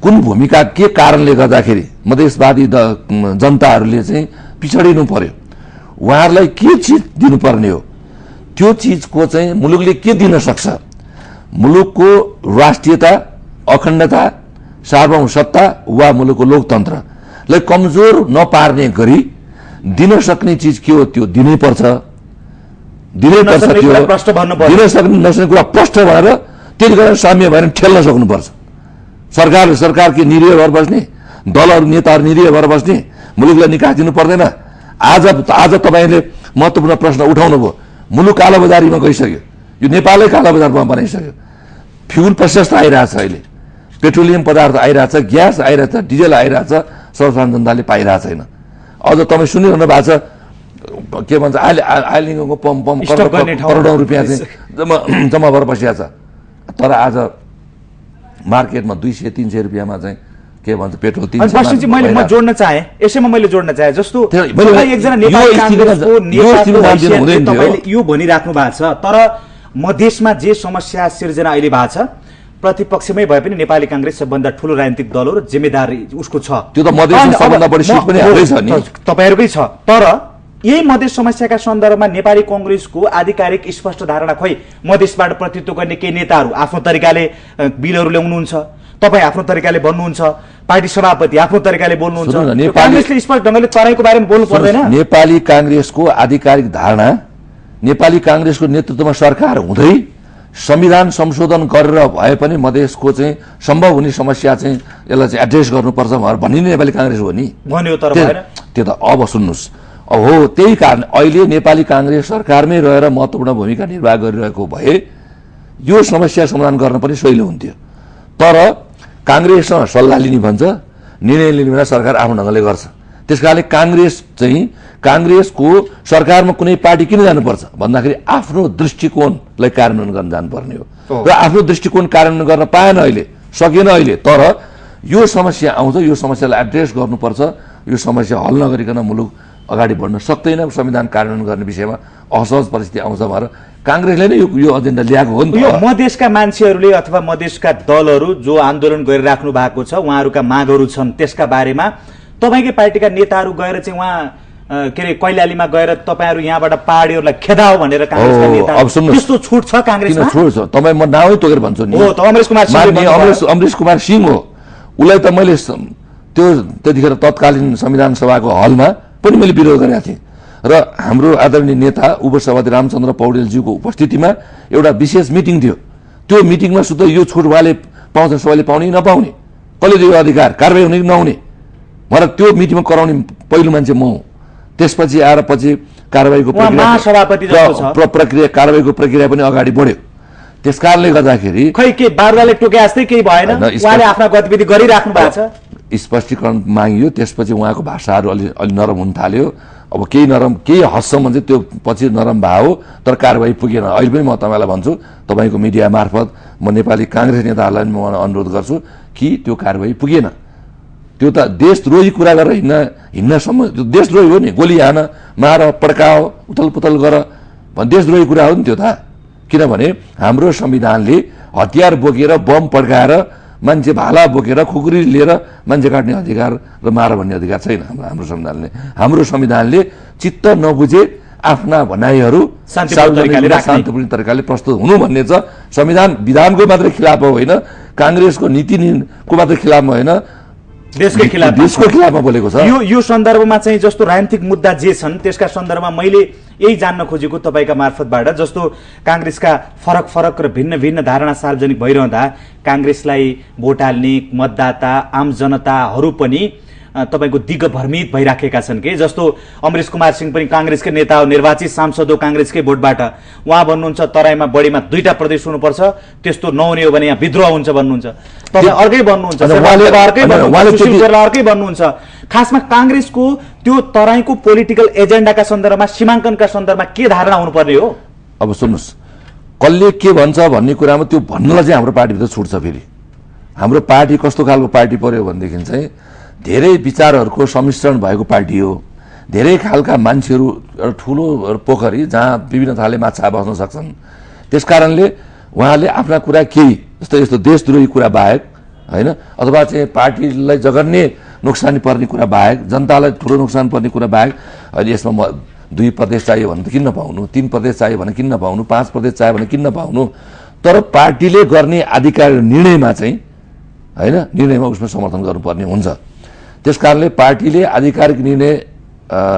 कुन भूमिका के कारणले गर्दाखेरि मधेसवादी जनताहरूले चाहिँ पिछडिनु पर्यो, उहाँहरूलाई के चिज दिनुपर्ने हो, त्यो चिजको चाहिँ मुलुकले के दिन सक्छ, मुलुकको राष्ट्रियता, अखण्डता, सार्वभौमसत्ता वा मुलुकको लोकतन्त्रलाई कमजोर नपार्ने गरी दिन सक्ने चिज के हो त्यो दिनै पर्छ। त्यो दिन नसक्ने कुरा प्रष्ट भएर त्यति गरेर साम्य भएर ठेल्न सक्नुपर्छ। सरकारको निरीह भएर बस्ने, दलहरू नेताहरू निरीह भएर बस्ने, मुलुकलाई निकास दिनु पर्दैन। आज तपाईँले महत्त्वपूर्ण प्रश्न उठाउनु भयो। मुलुक कालोबजारीमा गइसक्यो, यो नेपालै कालोबजारमा बनाइसक्यो। फ्युल प्रशस्त आइरहेछ, अहिले पेट्रोलियम पदार्थ आइरहेछ, ग्यास आइरहेछ, डिजेल आइरहेछ, सर्वसाधारण जनताले पाइरहेको छैन। अझ तपाईँ सुनिरहनु भएको छ के भन्छ आइलिङको पम्प करोडौँ रुपियाँ चाहिँ जम्मा भएर बसिया छ। तर आज मार्केटमा 200-300 रुपियाँमा चाहिँ के भन्छ पेट्रोल 300। म जोड्न चाहे यसैमा मैले जोड्न चाहे जस्तो एकजना नेपाली कांग्रेसको नेताले यो भनिराख्नु भएको छ, तर मधेसमा जे समस्या सिर्जना अहिले भएको छ प्रतिपक्षमै भए पनि नेपाली कांग्रेस सबभन्दा ठूलो राजनीतिक दल हो र जिम्मेदारी उसको छ। त्यो त मधेसमा सबभन्दा बढी सिट पनि हालै छ नि, तपाईहरुकै छ। तर यही मधेस समस्याका सन्दर्भमा नेपाली कांग्रेसको आधिकारिक स्पष्ट धारणा खोइ मधेसबाट प्रतिनिधित्व गर्ने केही नेताहरू आफ्नो तरिकाले बिलहरू ल्याउनुहुन्छ, तपाई आफ्नो तरिकाले भन्नुहुन्छ, पार्टी सभापति आफ्नो तरिकाले बोल्नुहुन्छ, कांग्रेसले स्पष्ट ढंगले तराईको बारेमा बोल्नु पर्दैन। नेपाली कांग्रेसको आधिकारिक धारणा नेपाली कांग्रेसको नेतृत्वमा सरकार हुँदै संविधान संशोधन गरेर भए पनि मधेसको चाहिँ सम्भव हुने समस्या चाहिँ यसलाई चाहिँ एड्रेस गर्नुपर्छ भन्ने नेपाली कांग्रेस हो नि भन्यो। तर भएन त्यो त अब सुन्नुस् हो, त्यही कारण अहिले नेपाली कांग्रेस सरकारमै रहेर महत्त्वपूर्ण भूमिका निर्वाह गरिरहेको भए यो समस्या समाधान गर्न पनि सजिलो हुन्थ्यो। तर कांग्रेससँग सल्लाह लिने भन्छ, निर्णय लिने बेला सरकार आफ्नो ढंगले गर्छ। त्यसकारणले कांग्रेस चाहिँ कांग्रेसको सरकारमा कुनै पार्टी किन जानुपर्छ भन्दाखेरि आफ्नो दृष्टिकोणलाई कार्यान्वयन गर्न जानुपर्ने हो र आफ्नो दृष्टिकोण कार्यान्वयन गर्न पाएन, अहिले सकेन अहिले। तर यो समस्या आउँछ, यो समस्यालाई एड्रेस गर्नुपर्छ, यो समस्या हल नगरिकन मुलुक अगाडि बढ्न सक्दैन, संविधान कार्यान्वयन गर्ने विषयमा असहज परिस्थिति आउँछ भनेर कांग्रेसले नै यो एजेन्डा ल्याएको हो नि त। यो मधेसका मान्छेहरूले अथवा मधेसका दलहरू जो आन्दोलन गरिराख्नु भएको छ, उहाँहरूका मागहरू छन्, त्यसका बारेमा तपाईकै पार्टीका नेताहरू गएर चाहिँ उहाँ के अरे कैलालीमा गएर तपाईहरु यहाँबाट पहाडीहरूलाई खेदाओ भनेर कांग्रेसका नेता त्यस्तो छुट छ कांग्रेसमा? छुट छ। तपाई म नामै तोकेर भन्छु नि, हो त अमरेश कुमार सिंह हो। उलाई त मैले त्यो त्यतिखेर तत्कालीन संविधान सभाको हलमा पनि मैले विरोध गरेका थिएँ र हाम्रो आदरणीय नेता उपसभापति रामचन्द्र पौडेलज्यूको उपस्थितिमा एउटा विशेष मिटिङ थियो। त्यो मिटिङमा सुध यो छुट उहाँले पाउँछ, सबैले पाउने कि नपाउने, कसले दियो अधिकार, कारबाही हुने कि नहुने भनेर त्यो मिटिङमा कराउने पहिलो मान्छे म हुँ। त्यसपछि आएर पछि कारबाहीको प्रक्रिया कारबाहीको प्रक्रिया पनि अगाडि बढ्यो। त्यसकारणले गर्दाखेरि खै के बारुवाले टोके जस्तै केही भएन, उहाँले आफ्ना गतिविधि गरिराख्नु भएको छ, स्पष्टीकरण मागियो। त्यसपछि उहाँको भाषाहरू अलि नरम हुन थाल्यो। अब केही नरम केही हदसम्म चाहिँ त्यो पछि नरम भयो, तर कारबाही पुगेन। अहिले पनि म तपाईँलाई भन्छु, तपाईँको मिडिया मार्फत म नेपाली कांग्रेस नेताहरूलाई म अनुरोध गर्छु कि त्यो कारबाही पुगेन। त्यो त देशद्रोही कुरा गरेर हिँड्नसम्म देशद्रोही हो नि, गोली हान, मार, पड्काओ, उथल पुथल गर भन्ने देशद्रोही कुरा हो नि त्यो त। किनभने हाम्रो संविधानले हतियार बोकेर बम पड्काएर मान्छे भाला बोकेर खुकुरी लिएर मान्छे काट्ने अधिकार र मार भन्ने अधिकार छैन हाम्रो संविधानले चित्त नबुझे आफ्ना भनाइहरू शान्तपूर्ण तरिकाले प्रस्तुत हुनु भन्ने छ। संविधान विधानको मात्र खिलाफ होइन, कांग्रेसको नीतिको मात्र खिलाफमा होइन, देशकै खिलाफमा बोलेको छ। यो सन्दर्भमा चाहिँ जस्तो राजनीतिक मुद्दा जे छन् त्यसका सन्दर्भमा मैले यही जान्न खोजेको तपाईका मार्फतबाट, जस्तो कांग्रेसका फरक फरक र भिन्न भिन्न धारणा सार्वजनिक भइरहँदा कांग्रेसलाई भोट हाल्ने मतदाता आम जनताहरू पनि तपाईको दिग्भ्रमित भइराखेका छन् के। जस्तो अमरेश कुमार सिंह पनि कांग्रेसकै नेता हो, निर्वाचित सांसद हो कांग्रेसकै भोटबाट। उहाँ भन्नुहुन्छ तराईमा बढीमा 2टा प्रदेश हुनुपर्छ, त्यस्तो नहुने हो भने यहाँ विद्रोह हुन्छ भन्नुहुन्छ। तपाईँ अर्कै भन्नुहुन्छ, अर्कै भन्नुहुन्छ। खासमा कांग्रेसको त्यो तराईको पोलिटिकल एजेन्डाका सन्दर्भमा सीमाङ्कनका सन्दर्भमा के धारणा हुनुपर्ने हो? अब सुन्नुहोस्, कसले के भन्छ भन्ने कुरामा त्यो भन्नलाई चाहिँ हाम्रो पार्टीभित्र छुट छ। फेरि हाम्रो पार्टी कस्तो खालको पार्टी पर्यो भनेदेखि चाहिँ धेरै विचारहरूको सम्मिश्रण भएको पार्टी हो। धेरै खालका मान्छेहरू, ठुलो पोखरी जहाँ विभिन्न थरले माछा बस्न सक्छन्। त्यसकारणले उहाँले आफ्ना कुरा केही यस्तो देशद्रोही कुरा बाहेक होइन, अथवा चाहिँ पार्टीलाई जगन्य नोक्सानी पर्ने कुरा बाहेक, जनतालाई ठुलो नोक्सान पर्ने कुरा बाहेक अहिले यसमा 2 प्रदेश चाहियो भने त किन नपाउनु, 3 प्रदेश चाहियो भने किन नपाउनु, 5 प्रदेश चाहियो भने किन नपाउनु। तर पार्टीले गर्ने आधिकारिक निर्णयमा चाहिँ होइन, निर्णयमा उसमा समर्थन गर्नुपर्ने हुन्छ। त्यसकारणले पार्टीले आधिकारिक निर्णय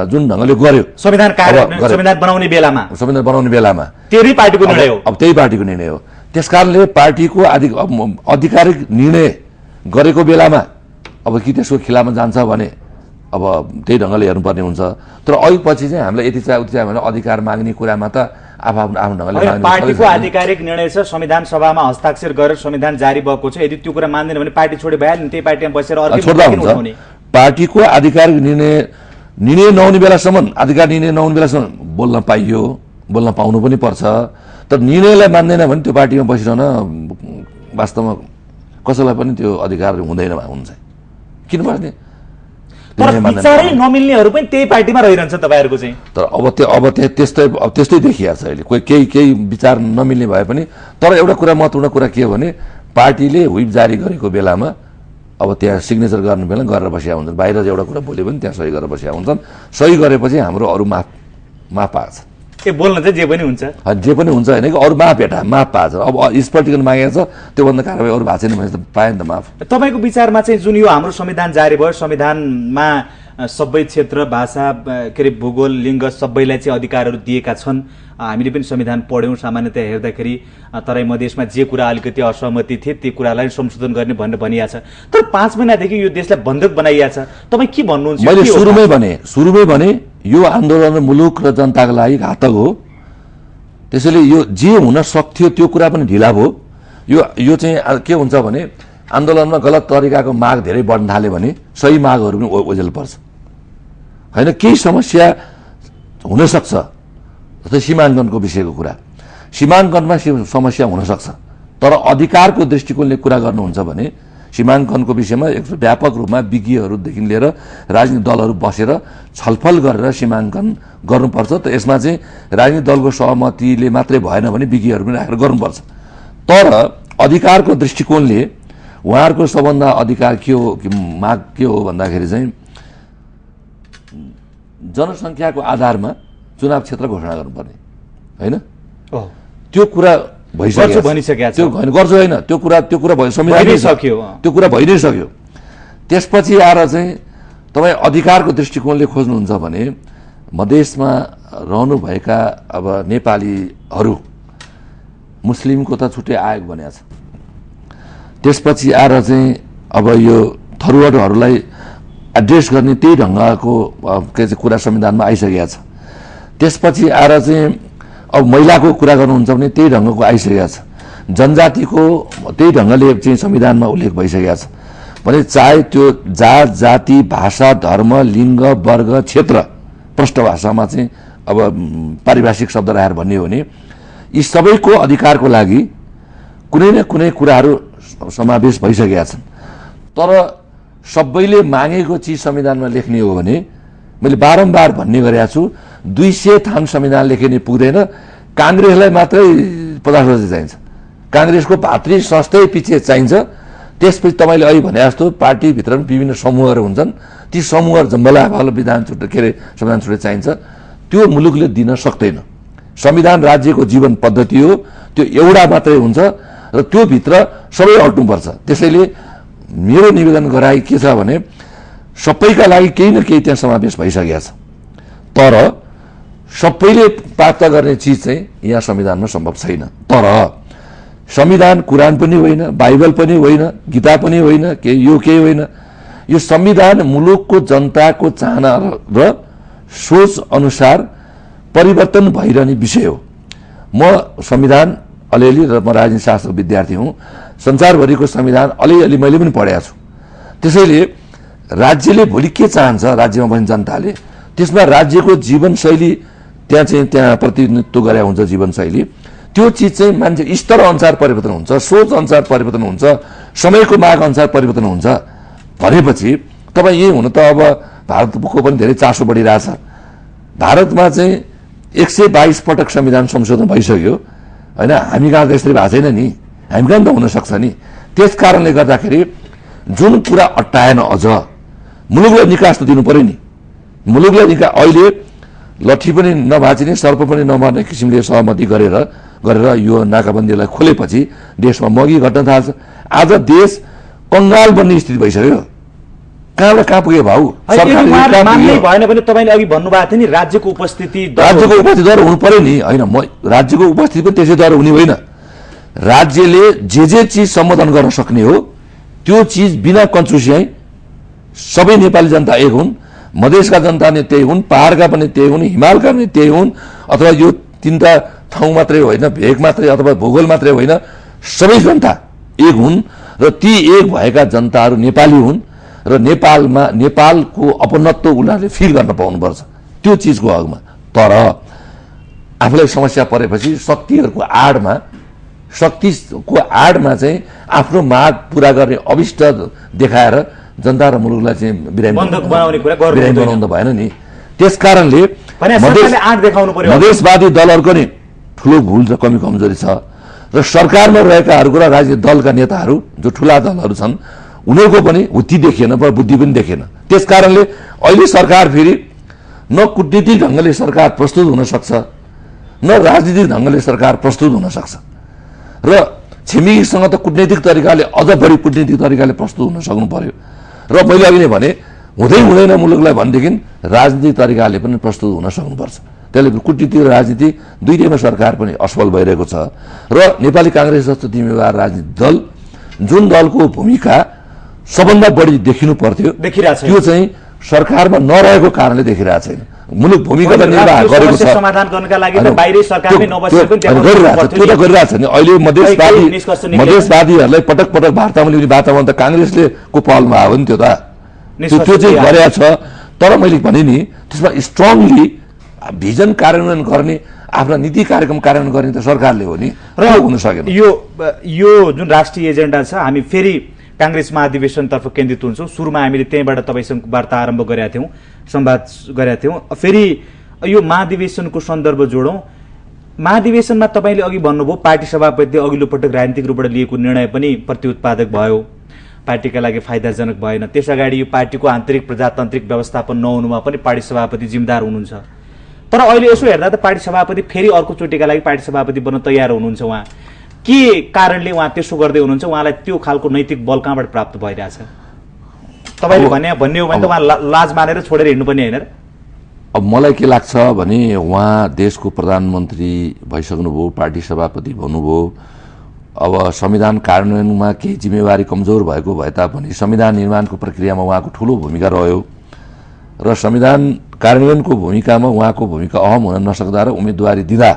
जुन ढंगले गर्यो संविधान बनाउने बेलामा त्यही पार्टीको निर्णय हो। अब त्यही पार्टीको निर्णय हो। त्यसकारणले पार्टीको आधिकारिक निर्णय गरेको बेलामा अब कि त्यसको खिलाफमा जान्छ भने अब त्यही ढंगले हेर्नुपर्ने हुन्छ। तर अहिले पछि चाहिँ हामीलाई यति चाहियो उति चाहियो भने अधिकार माग्ने कुरामा त आफ्नो ढंगले पार्टीको आधिकारिक निर्णय छ, संविधान सभामा हस्ताक्षर गरेर संविधान जारी भएको छ। यदि त्यो कुरा मान्दैन भने पार्टी छोडे भइहाल्यो नि, त्यही पार्टीमा बसेर अर्कै पार्टीको आधिकारिक निर्णय निर्णय नहुने बेलासम्म, अधिकार निर्णय नहुने बेलासम्म बोल्न पाइयो, बोल्न पाउनु पनि पर्छ। तर निर्णयलाई मान्दैन भने त्यो पार्टीमा बसिरहन वास्तवमा कसैलाई पनि त्यो अधिकार हुँदैन हुन्छ। किन बस्ने? तर विचारै नमिल्नेहरू पनि त्यही पार्टीमा रहिरहन्छ तपाईँहरूको चाहिँ। तर अब त्यस्तै देखिया छ अहिले। केही विचार नमिल्ने भए पनि। तर एउटा कुरा, महत्त्वपूर्ण कुरा के हो भने पार्टीले व्हिप जारी गरेको बेलामा अब त्यहाँ सिग्नेचर गर्नु बेला गरेर बसिया हुन्छन्। बाहिर एउटा कुरा बोल्यो भने त्यहाँ सही गरेर बसिया हुन्छन्। सही गरेपछि हाम्रो अरू माफ पाएछ। बोल्न चाहिँ जे पनि हुन्छ, जे पनि हुन्छ होइन कि अरू माफ पाएछ। अब स्पष्टीकरण मागेको छ, त्योभन्दा कारवाही अरू भएको छैन भने त पाएन त माफ। तपाईँको विचारमा चाहिँ जुन यो हाम्रो संविधान जारी भयो, संविधानमा सबै क्षेत्र, भाषा, के अरे भूगोल, लिङ्ग सबैलाई चाहिँ अधिकारहरू दिएका छन्। हामीले पनि संविधान पढ्यौँ सामान्यतया हेर्दाखेरि। तराई मधेसमा जे कुरा अलिकति असहमति थिए त्यो कुरालाई संशोधन गर्ने भनेर भनिएको छ। तर 5 महिनादेखि यो देशलाई बन्धक बनाइएको छ। तपाईँ के भन्नुहुन्छ? मैले सुरुमै भने यो आन्दोलन मुलुक र जनताको लागि घातक हो। त्यसैले यो जे हुन सक्थ्यो त्यो कुरा पनि ढिला भयो। यो चाहिँ के हुन्छ भने आन्दोलनमा गलत तरिकाको माग धेरै बढ्न थाल्यो भने सही मागहरू पनि ओझेल पर्छ होइन। केही समस्या हुन सक्छ, जस्तै सीमाङ्कनको विषयको कुरा, सीमाङ्कनमा समस्या हुन सक्छ। तर अधिकारको दृष्टिकोणले कुरा गर्नुहुन्छ भने सीमाङ्कनको विषयमा एक व्यापक रूपमा विज्ञहरूदेखि लिएर राजनीतिक दलहरू बसेर छलफल गरेर सीमाङ्कन गर्नुपर्छ। त यसमा चाहिँ राजनीतिक दलको सहमतिले मात्रै भएन भने विज्ञहरू पनि राखेर गर्नुपर्छ। तर अधिकारको दृष्टिकोणले उहाँहरूको सबभन्दा अधिकार के हो, माग के हो भन्दाखेरि चाहिँ जनसङ्ख्याको आधारमा चुनाव क्षेत्र घोषणा गर्नुपर्ने होइन। त्यो कुरा भइसक्यो, त्यो गर्छु होइन, त्यो कुरा भयो, संविधान सक्यो, त्यो कुरा भइ नै सक्यो। त्यसपछि आएर चाहिँ तपाईँ अधिकारको दृष्टिकोणले खोज्नुहुन्छ भने मधेसमा रहनुभएका अब नेपालीहरू, मुस्लिमको त छुट्टै आयोग बनेको छ। त्यसपछि आएर चाहिँ अब यो थरुवाटहरूलाई एड्रेस गर्ने त्यही ढङ्गको कुरा संविधानमा आइसकेको छ। त्यसपछि आएर चाहिँ अब महिलाको कुरा गर्नुहुन्छ भने त्यही ढङ्गको आइसकेको छ। जनजातिको त्यही ढङ्गले चाहिँ संविधानमा उल्लेख भइसकेको छ भने चाहे त्यो जात, जाति, भाषा, धर्म, लिङ्ग, वर्ग, क्षेत्र, प्रष्ट भाषामा चाहिँ अब पारिभाषिक शब्द राखेर भन्ने हो भने यी सबैको अधिकारको लागि कुनै न कुनै कुराहरू समावेश भइसकेका छन्। तर सबैले मागेको चिज संविधानमा लेख्ने हो भने मैले बारम्बार भन्ने गरेको छु, 200 थान संविधान लेखिने पुग्दैन। काङ्ग्रेसलाई मात्रै 50 चाहिन्छ, काङ्ग्रेसको भातृ संस्थै पछि चाहिन्छ। त्यसपछि तपाईँले अहिले भने जस्तो पार्टीभित्र पनि विभिन्न समूहहरू हुन्छन्, ती समूहहरू जम्बला विधान छुट्टै के अरे संविधान छुट्टै चाहिन्छ। त्यो मुलुकले दिन सक्दैन। संविधान राज्यको जीवन पद्धति हो, त्यो एउटा मात्रै हुन्छ र त्यो भित्र सबै अट्नुपर्छ। त्यसैले मेरो निवेदन गराइ के छ भने सबैका लागि केही न केही त्यहाँ समावेश भइसकेको छ। तर सबैले प्राप्त गर्ने चिज चाहिँ यहाँ संविधानमा सम्भव छैन। तर संविधान कुरान पनि होइन, बाइबल पनि होइन, गीता पनि होइन, केही होइन। यो संविधान मुलुकको जनताको चाहना र सोच अनुसार परिवर्तन भइरहने विषय हो। म संविधान अलिअलि र म राजनीति शास्त्र विद्यार्थी हुँ, संसारभरिको संविधान अलिअलि मैले पनि पढेको छु। त्यसैले राज्यले भोलि के चाहन्छ, राज्यमा बस्ने जनताले, त्यसमा राज्यको जीवनशैली त्यहाँ प्रतिनिधित्व गरे हुन्छ। जीवनशैली त्यो चिज चाहिँ मान्छे स्तर अनुसार परिवर्तन हुन्छ, सोच अनुसार परिवर्तन हुन्छ, समयको माग अनुसार परिवर्तन हुन्छ भनेपछि तपाईँ यही हुन त अब भारतको पनि धेरै चासो बढिरहेछ। भारतमा चाहिँ 122 पटक संविधान संशोधन भइसक्यो होइन। हामी कहाँ त यसरी भएको छैन नि, हामी कहाँ त हुनसक्छ नि। त्यस कारणले गर्दाखेरि जुन कुरा अट्टाएन, अझ मुलुकलाई निकास त दिनु पर्यो नि। मुलुकलाई निकास अहिले लट्ठी पनि नभाचिने, सर्प पनि नमर्ने किसिमले सहमति गरेर यो नाकाबन्दीलाई खोलेपछि देशमा मगी घट्न थाल्छ। आज देश कङ्गाल बन्ने स्थिति भइसक्यो। कहाँबाट कहाँ पुग्यो भाउ? भएन भने तपाईँले अघि भन्नुभएको थियो नि राज्यको उपस्थिति हुनु पर्यो नि होइन। राज्यको उपस्थिति पनि त्यसैद्वारा हुने होइन। राज्यले जे चिज सम्बोधन गर्न सक्ने हो त्यो चिज बिना कन्चुसियाई सबै नेपाली जनता एक हुन्, मधेसका जनता नै त्यही हुन्, पहाडका पनि त्यही हुन्, हिमालका पनि त्यही हुन्, अथवा यो 3टा ठाउँ मात्रै होइन, भेग मात्रै अथवा भूगोल मात्रै होइन, सबै जनता एक हुन् र ती एक भएका जनताहरू नेपाली हुन् र र नेपालको अपनत्व उनीहरूले फिल गर्न पाउनुपर्छ त्यो चिजको हकमा। तर आफूलाई समस्या परेपछि शक्तिको आडमा चाहिँ आफ्नो माग पूरा गर्ने अभिष्ट देखाएर जनता र मुलुकलाई चाहिँ बिरामी बनाउनु त भएन नि। त्यसकारणले मधेसवादी दलहरूको नि ठुलो भूल र कमजोरी छ र सरकारमा रहेकाहरूको र राजनीतिक दलका नेताहरू जो ठुला दलहरू छन् उनीहरूको पनि हुत्ती देखिएन, बुद्धि पनि देखिएन। त्यसकारणले अहिले सरकार फेरि न कूटनीतिक ढङ्गले सरकार प्रस्तुत हुन सक्छ न राजनीतिक ढङ्गले सरकार प्रस्तुत हुन सक्छ र छिमेकीसँग त कूटनीतिक तरिकाले अझ बढी कूटनीतिक तरिकाले प्रस्तुत हुन सक्नु पर्यो र मैले अघि नै भने हुँदैन मुलुकलाई भनेदेखि राजनीतिक तरिकाले पनि प्रस्तुत हुन सक्नुपर्छ। त्यसले कूटनीतिक र राजनीति दुईटैमा सरकार पनि असफल भइरहेको छ र नेपाली कांग्रेस जस्तो जिम्मेवार राजनीतिक दल जुन दलको भूमिका सबभन्दा बढी देखिनु पर्थ्यो त्यो चाहिँ सरकारमा नरहेको कारणले देखिरहेको छैन। मुलुक भूमिका निर्वाह गरेको छ, समाधान गर्नका लागि त बाहिरी सरकारमै नबसेको त्यो त गरिरहेछ नि। अहिले मधेसवादीहरूलाई पटक पटक वार्तामा ल्याउने वातावरण त कांग्रेसले को पहलमा आयो नि। त्यो चाहिँ गरेको छ। तर मैले भने नि त्यसमा स्ट्रङली भिजन कार्यान्वयन गर्ने, आफ्ना नीति कार्यक्रम कार्यान्वयन गर्ने त सरकारले हो नि, र हुन सकेन। यो जुन राष्ट्रिय एजेन्डा छ, हामी फेरि कांग्रेस महाधिवेशनतर्फ केन्द्रित हुन्छौँ। सुरुमा हामीले त्यहीँबाट तपाईँसँग वार्ता आरम्भ गरेका थियौँ, संवाद गरेका थियौँ। फेरि यो महाधिवेशनको सन्दर्भ जोडौँ। महाधिवेशनमा तपाईँले अघि भन्नुभयो पार्टी सभापतिले अघिल्लो पटक राजनीतिक रूपबाट लिएको निर्णय पनि प्रतिउत्पादक भयो, पार्टीका लागि फाइदाजनक भएन। त्यस अगाडि यो पार्टीको आन्तरिक प्रजातान्त्रिक व्यवस्थापन नहुनुमा पनि पार्टी सभापति जिम्मेदार हुनुहुन्छ। तर अहिले यसो हेर्दा त पार्टी सभापति फेरि अर्कोचोटिका लागि पार्टी सभापति बन्न तयार हुनुहुन्छ। उहाँ के कारणले उहाँ त्यसो गर्दै हुनुहुन्छ? उहाँलाई त्यो खालको नैतिक बल कहाँबाट प्राप्त भइरहेछ? तपाईँले भन्ने हो भने त उहाँ लाज मानेर छोडेर हिँड्नुपर्ने होइन र? अब मलाई के लाग्छ भने उहाँ देशको प्रधानमन्त्री भइसक्नुभयो, पार्टी सभापति भन्नुभयो। अब संविधान कार्यान्वयनमा केही जिम्मेवारी कमजोर भएको भए तापनि संविधान निर्माणको प्रक्रियामा उहाँको ठुलो भूमिका रह्यो र संविधान कार्यान्वयनको भूमिकामा उहाँको भूमिका अहम हुन नसक्दा र उम्मेदवारी दिँदा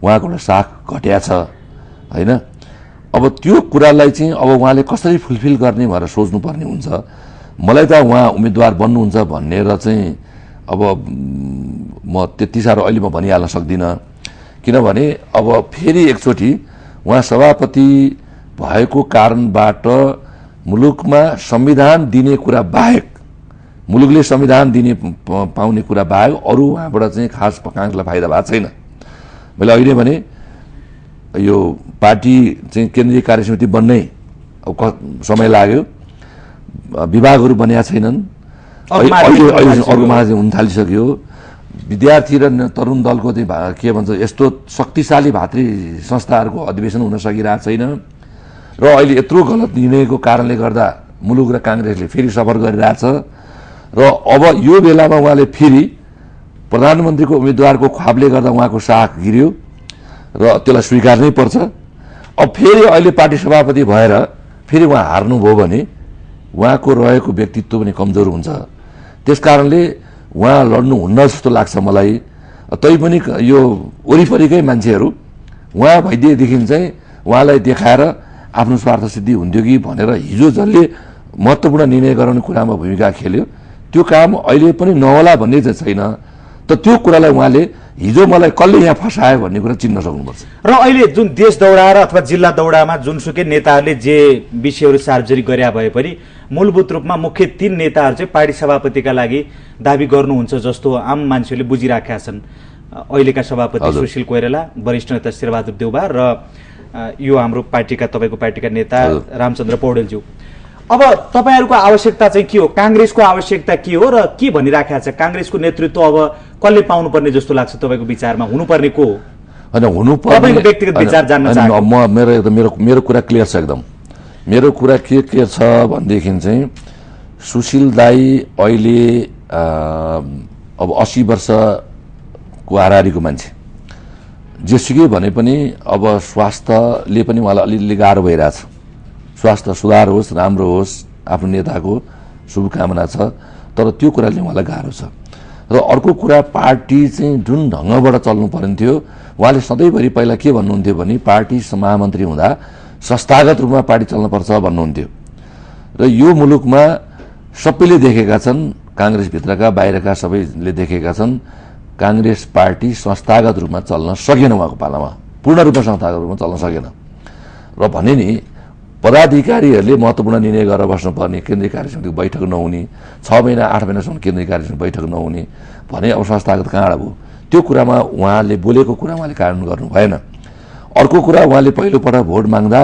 उहाँको एउटा साख घट्या छ हैन। अब त्यो कुरालाई चाहिँ अब उहाँले कसरी फुलफिल गर्ने भनेर सोच्नुपर्ने हुन्छ। मलाई त उहाँ उम्मेदवार बन्नुहुन्छ भनेर चाहिँ अब म त्यति साह्रो अहिले म भनिहाल्न सक्दिनँ, किनभने अब फेरि एकचोटि उहाँ सभापति भएको कारणबाट मुलुकमा संविधान दिने कुरा बाहेक, मुलुकले संविधान दिने पाउने कुरा बाहेक अरू उहाँबाट चाहिँ खास कांग्रेसलाई फाइदा भएको छैन। मैले अहिले भने यो पार्टी चाहिँ केन्द्रीय कार्यसमिति बन्नै समय लाग्यो, विभागहरू बनिया छैनन्, अहिले अर्कोमा हुन थालिसक्यो। विद्यार्थी र तरुण दलको चाहिँ के भन्छ यस्तो शक्तिशाली भातृ संस्थाहरूको अधिवेशन हुन सकिरहेको छैन र अहिले यत्रो गलत निर्णयको कारणले गर्दा मुलुक र कांग्रेसले फेरि सफर गरिरहेछ र अब यो बेलामा उहाँले फेरि प्रधानमन्त्रीको उम्मेदवारको ख्वाबले गर्दा उहाँको साख गिर्यो र त्यसलाई स्वीकार्नै पर्छ। अब फेरि अहिले पार्टी सभापति भएर फेरि उहाँ हार्नुभयो भने उहाँको रहेको व्यक्तित्व पनि कमजोर हुन्छ। त्यसकारणले उहाँ लड्नुहुन्न जस्तो लाग्छ मलाई। तैपनि यो वरिपरिकै मान्छेहरू उहाँ भइदिएदेखि चाहिँ उहाँलाई देखाएर आफ्नो स्वार्थ सिद्धि हुन्थ्यो कि भनेर हिजो जसले महत्त्वपूर्ण निर्णय गराउने कुरामा भूमिका खेल्यो त्यो काम अहिले पनि नहोला भन्ने चाहिँ छैन। त त्यो कुरालाई उहाँले हिजो मलाई कसले यहाँ फसायो भन्ने कुरा चिन्न सक्नुपर्छ। र अहिले जुन देश दौडाएर अथवा जिल्ला दौडामा जुनसुकै नेताहरूले जे विषयहरू सार्वजनिक गरे भए पनि मूलभूत रूपमा मुख्य 3 नेताहरू चाहिँ पार्टी सभापतिका लागि दाबी गर्नुहुन्छ जस्तो आम मान्छेहरूले बुझिराखेका छन्। अहिलेका सभापति सुशील कोइराला, वरिष्ठ नेता शेरबहादुर देउबा र यो हाम्रो पार्टीका तपाईँको पार्टीका नेता रामचन्द्र पौडेलज्यू। अब तपाईहरूको आवश्यकता चाहिँ के हो? कांग्रेसको आवश्यकता के हो र के भनिराखेको छ? कांग्रेसको नेतृत्व अब कसले पाउनुपर्ने जस्तो लाग्छ तपाईँको विचारमा? हुनुपर्ने को हो? हैन, हुनुपर्ने तपाईको व्यक्तिगत विचार जान्न चाहन्छु। मेरो कुरा क्लियर छ एकदम। मेरो कुरा के छ भनेदेखि चाहिँ सुशील दाई अहिले अब 80 वर्षको हाराहारीको मान्छे, जेसुकै भने पनि अब स्वास्थ्यले पनि उहाँलाई अलिअलि गाह्रो भइरहेछ। स्वास्थ्य सुधार होस्, राम्रो होस्, आफ्नो नेताको शुभकामना छ, तर त्यो कुराले उहाँलाई गाह्रो छ। र अर्को कुरा पार्टी चाहिँ जुन ढङ्गबाट चल्नु पर्ने, उहाँले सधैँभरि पहिला के भन्नुहुन्थ्यो भने पार्टी महामन्त्री हुँदा संस्थागत रूपमा पार्टी चल्नुपर्छ भन्नुहुन्थ्यो र यो मुलुकमा सबैले देखेका छन्, कांग्रेसभित्रका बाहिरका सबैले देखेका छन्, कांग्रेस पार्टी संस्थागत रूपमा चल्न सकेन। उहाँको पालामा पूर्ण रूपमा संस्थागत रूपमा चल्न सकेन र भने नि पदाधिकारीहरूले महत्त्वपूर्ण निर्णय गरेर बस्नुपर्ने, केन्द्रीय कार्यसमितिको बैठक नहुने, 6 महिना 8 महिनासम्म केन्द्रीय कार्यसमितिको बैठक नहुने भने अब संस्थागत कहाँबाट भयो? त्यो कुरामा उहाँले बोलेको कुरा उहाँले कार्यान्वयन गर्नु भएन। अर्को कुरा, उहाँले पहिलोपटक भोट माग्दा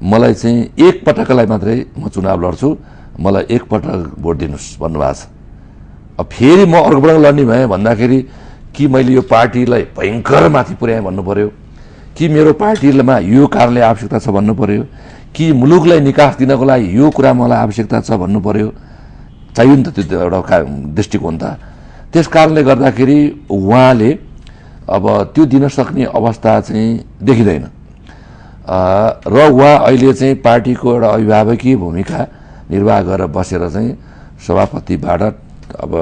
मलाई चाहिँ एक पटकलाई मात्रै म चुनाव लड्छु, मलाई एक पटक भोट दिनुहोस् भन्नुभएको छ। अब फेरि म अर्को पटक लड्ने भएँ भन्दाखेरि कि मैले यो पार्टीलाई भयङ्कर माथि पुर्याएँ भन्नु पर्यो, कि मेरो पार्टीमा यो कारणले आवश्यकता छ भन्नु पर्यो, कि मुलुकलाई निकास दिनको लागि यो कुरा मलाई आवश्यकता छ भन्नु पर्यो। चाहियो नि त त्यो एउटा दृष्टिकोण त। त्यस कारणले गर्दाखेरि उहाँले अब त्यो दिन सक्ने अवस्था चाहिँ देखिँदैन र उहाँ अहिले चाहिँ पार्टीको एउटा अभिभावकीय भूमिका निर्वाह गरेर बसेर चाहिँ सभापतिबाट अब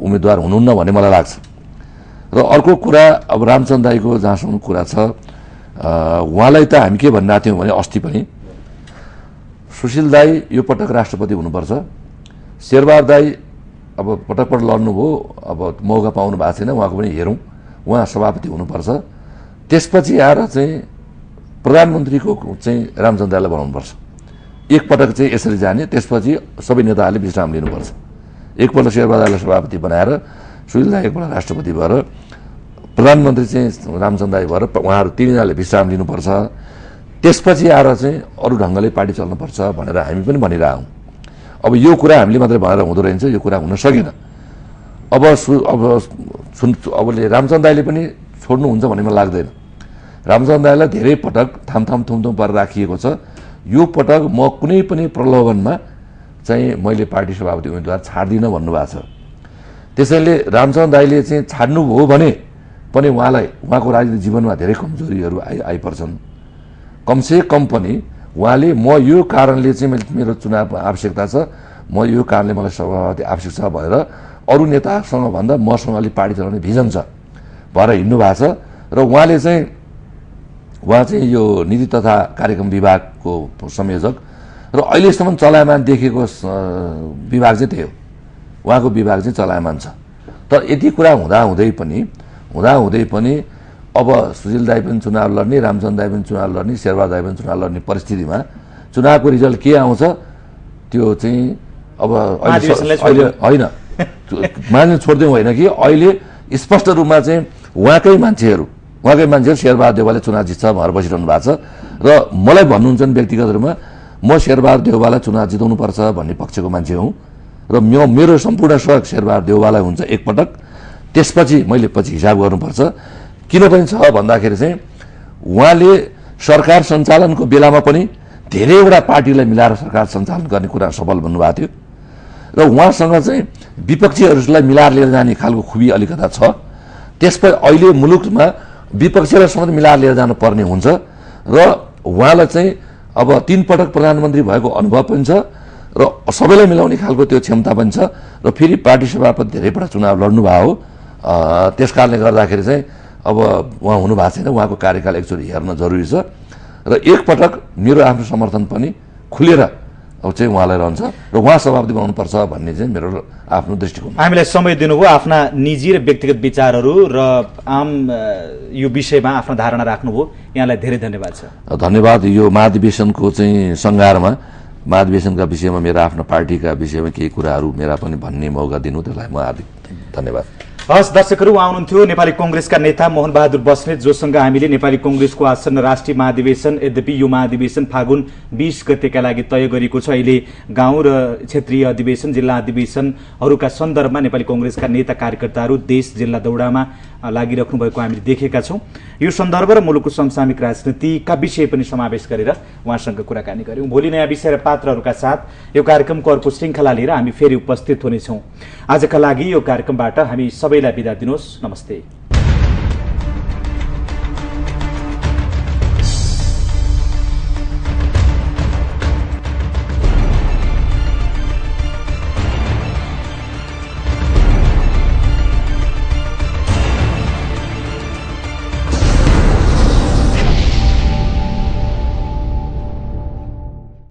उम्मेदवार हुनुहुन्न भन्ने मलाई लाग्छ। र अर्को कुरा, अब रामचन्द्र दाईको जहाँसम्म कुरा छ, उहाँलाई त हामी के भनिरहेको थियौँ भने अस्ति पनि सुशील दाई यो पटक राष्ट्रपति हुनुपर्छ, शेरबहादुर दाई अब पटक लड्नुभयो, अब मौका पाउनु भएको छैन, उहाँको पनि हेरौँ, उहाँ सभापति हुनुपर्छ। त्यसपछि आएर चाहिँ प्रधानमन्त्रीको चाहिँ रामचन्द्र दाईलाई बनाउनुपर्छ। एकपटक चाहिँ यसरी जाने, त्यसपछि सबै नेताहरूले विश्राम लिनुपर्छ। एकपल्ट शेरबहादुर दाईलाई सभापति बनाएर सुशील दाई एकपल्ट राष्ट्रपति भएर प्रधानमन्त्री चाहिँ रामचन्द्र दाई भएर उहाँहरू तिनजनाले विश्राम लिनुपर्छ। त्यसपछि आएर चाहिँ अरू ढङ्गले पार्टी चल्नुपर्छ भनेर हामी पनि भनिरहेछौँ। अब यो कुरा हामीले मात्रै भनेर हुँदो रहेछ, यो कुरा हुन सकेन। अब रामचन्द्र दाईले पनि छोड्नुहुन्छ भन्ने मलाई लाग्दैन। रामचन्द्र दाईलाई धेरै पटक थाम थुम पारेर राखिएको छ। यो पटक म कुनै पनि प्रलोभनमा चाहिँ मैले पार्टी सभापति उम्मेदवार छाड्दिनँ भन्नुभएको छ। त्यसैले रामचन्द्र दाईले चाहिँ छाड्नुभयो भने पनि उहाँलाई उहाँको राजनीतिक जीवनमा धेरै कमजोरीहरू आइपर्छन्। कमसे कम पनि उहाँले म यो कारणले चाहिँ मेरो चुनाव आवश्यकता छ, म यो कारणले मलाई सभापति आवश्यक छ भनेर अरू नेतासँग भन्दा मसँग अलिक पार्टी चलाउने भिजन छ भएर हिँड्नु भएको छ। र उहाँ चाहिँ यो नीति तथा कार्यक्रम विभागको संयोजक र अहिलेसम्म चलायमान देखेको विभाग चाहिँ त्यही हो, उहाँको विभाग चाहिँ चलायमान छ। तर यति कुरा हुँदाहुँदै पनि अब सुशील दाई पनि चुनाव लड्ने, रामचन्द्र दाई पनि चुनाव लड्ने, शेरबहादुर दाई पनि चुनाव लड्ने परिस्थितिमा चुनावको रिजल्ट के आउँछ त्यो चाहिँ अब अहिले होइन, मान्छे छोडिदिउँ होइन कि अहिले स्पष्ट रूपमा चाहिँ उहाँकै मान्छेहरू शेरबहादुर देउवाले चुनाव जित्छ भनेर बसिरहनु भएको छ। र मलाई भन्नुहुन्छ व्यक्तिगत रूपमा म शेरबहादुर देउवालाई चुनाव जिताउनुपर्छ भन्ने पक्षको मान्छे हुँ र मेरो सम्पूर्ण सहयोग शेरबहादुर देउवालाई हुन्छ एकपटक। त्यसपछि मैले हिसाब गर्नुपर्छ। किन पनि छ भन्दाखेरि चाहिँ उहाँले सरकार सञ्चालनको बेलामा पनि धेरैवटा पार्टीलाई मिलाएर सरकार सञ्चालन गर्ने कुरा सफल भन्नुभएको थियो र उहाँसँग चाहिँ विपक्षीहरूलाई मिलाएर लिएर जाने खालको खुबी अलिकता छ। त्यसपछि अहिले मुलुकमा विपक्षीलाई समेत मिलाएर लिएर जानुपर्ने हुन्छ र उहाँलाई चाहिँ अब 3 पटक प्रधानमन्त्री भएको अनुभव पनि छ र सबैलाई मिलाउने खालको त्यो क्षमता पनि छ र फेरि पार्टी सभापति धेरैपटक चुनाव लड्नुभएको हो। त्यस कारणले गर्दाखेरि चाहिँ अब उहाँ हुनु भएको छैन, उहाँको कार्यकाल एकचोटि हेर्न जरुरी छ र एकपटक मेरो आफ्नो समर्थन पनि खुलेर अब चाहिँ उहाँलाई रहन्छ र उहाँ सभापति बनाउनुपर्छ भन्ने चाहिँ मेरो आफ्नो दृष्टिकोण। हामीलाई समय दिनुभयो, आफ्ना निजी र व्यक्तिगत विचारहरू र आम यो विषयमा आफ्नो धारणा राख्नुभयो, यहाँलाई धेरै धन्यवाद छ। धन्यवाद। यो महाधिवेशनको चाहिँ सङ्घारमा महाधिवेशनका विषयमा मेरा आफ्ना पार्टीका विषयमा केही कुराहरू मेरा पनि भन्ने मौका दिनु, त्यसलाई म हार्दिक धन्यवाद। हस् दर्शकहरू, उहाँ हुनुहुन्थ्यो नेपाली कंग्रेसका नेता मोहन बहादुर बस्नेत, जोसँग हामीले नेपाली कंग्रेसको आसन्न राष्ट्रिय महाधिवेशन, यद्यपि यो महाधिवेशन फागुन 20 गतेका लागि तय गरिएको छ। अहिले गाउँ र क्षेत्रीय अधिवेशन, जिल्ला अधिवेशनहरूका सन्दर्भमा नेपाली कंग्रेसका नेता कार्यकर्ताहरू देश जिल्ला दौडामा लागिराख्नु भएको हामीले देखेका छौँ। यो सन्दर्भ र मुलुकको समसामयिक राजनीतिका विषय पनि समावेश गरेर उहाँसँग कुराकानी गर्यौँ। भोलि नयाँ विषय र पात्रहरूका साथ यो कार्यक्रमको अर्को श्रृङ्खला लिएर हामी फेरि उपस्थित हुनेछौँ। आजका लागि यो कार्यक्रमबाट हामी सबैलाई बिदा दिनुहोस्। नमस्ते।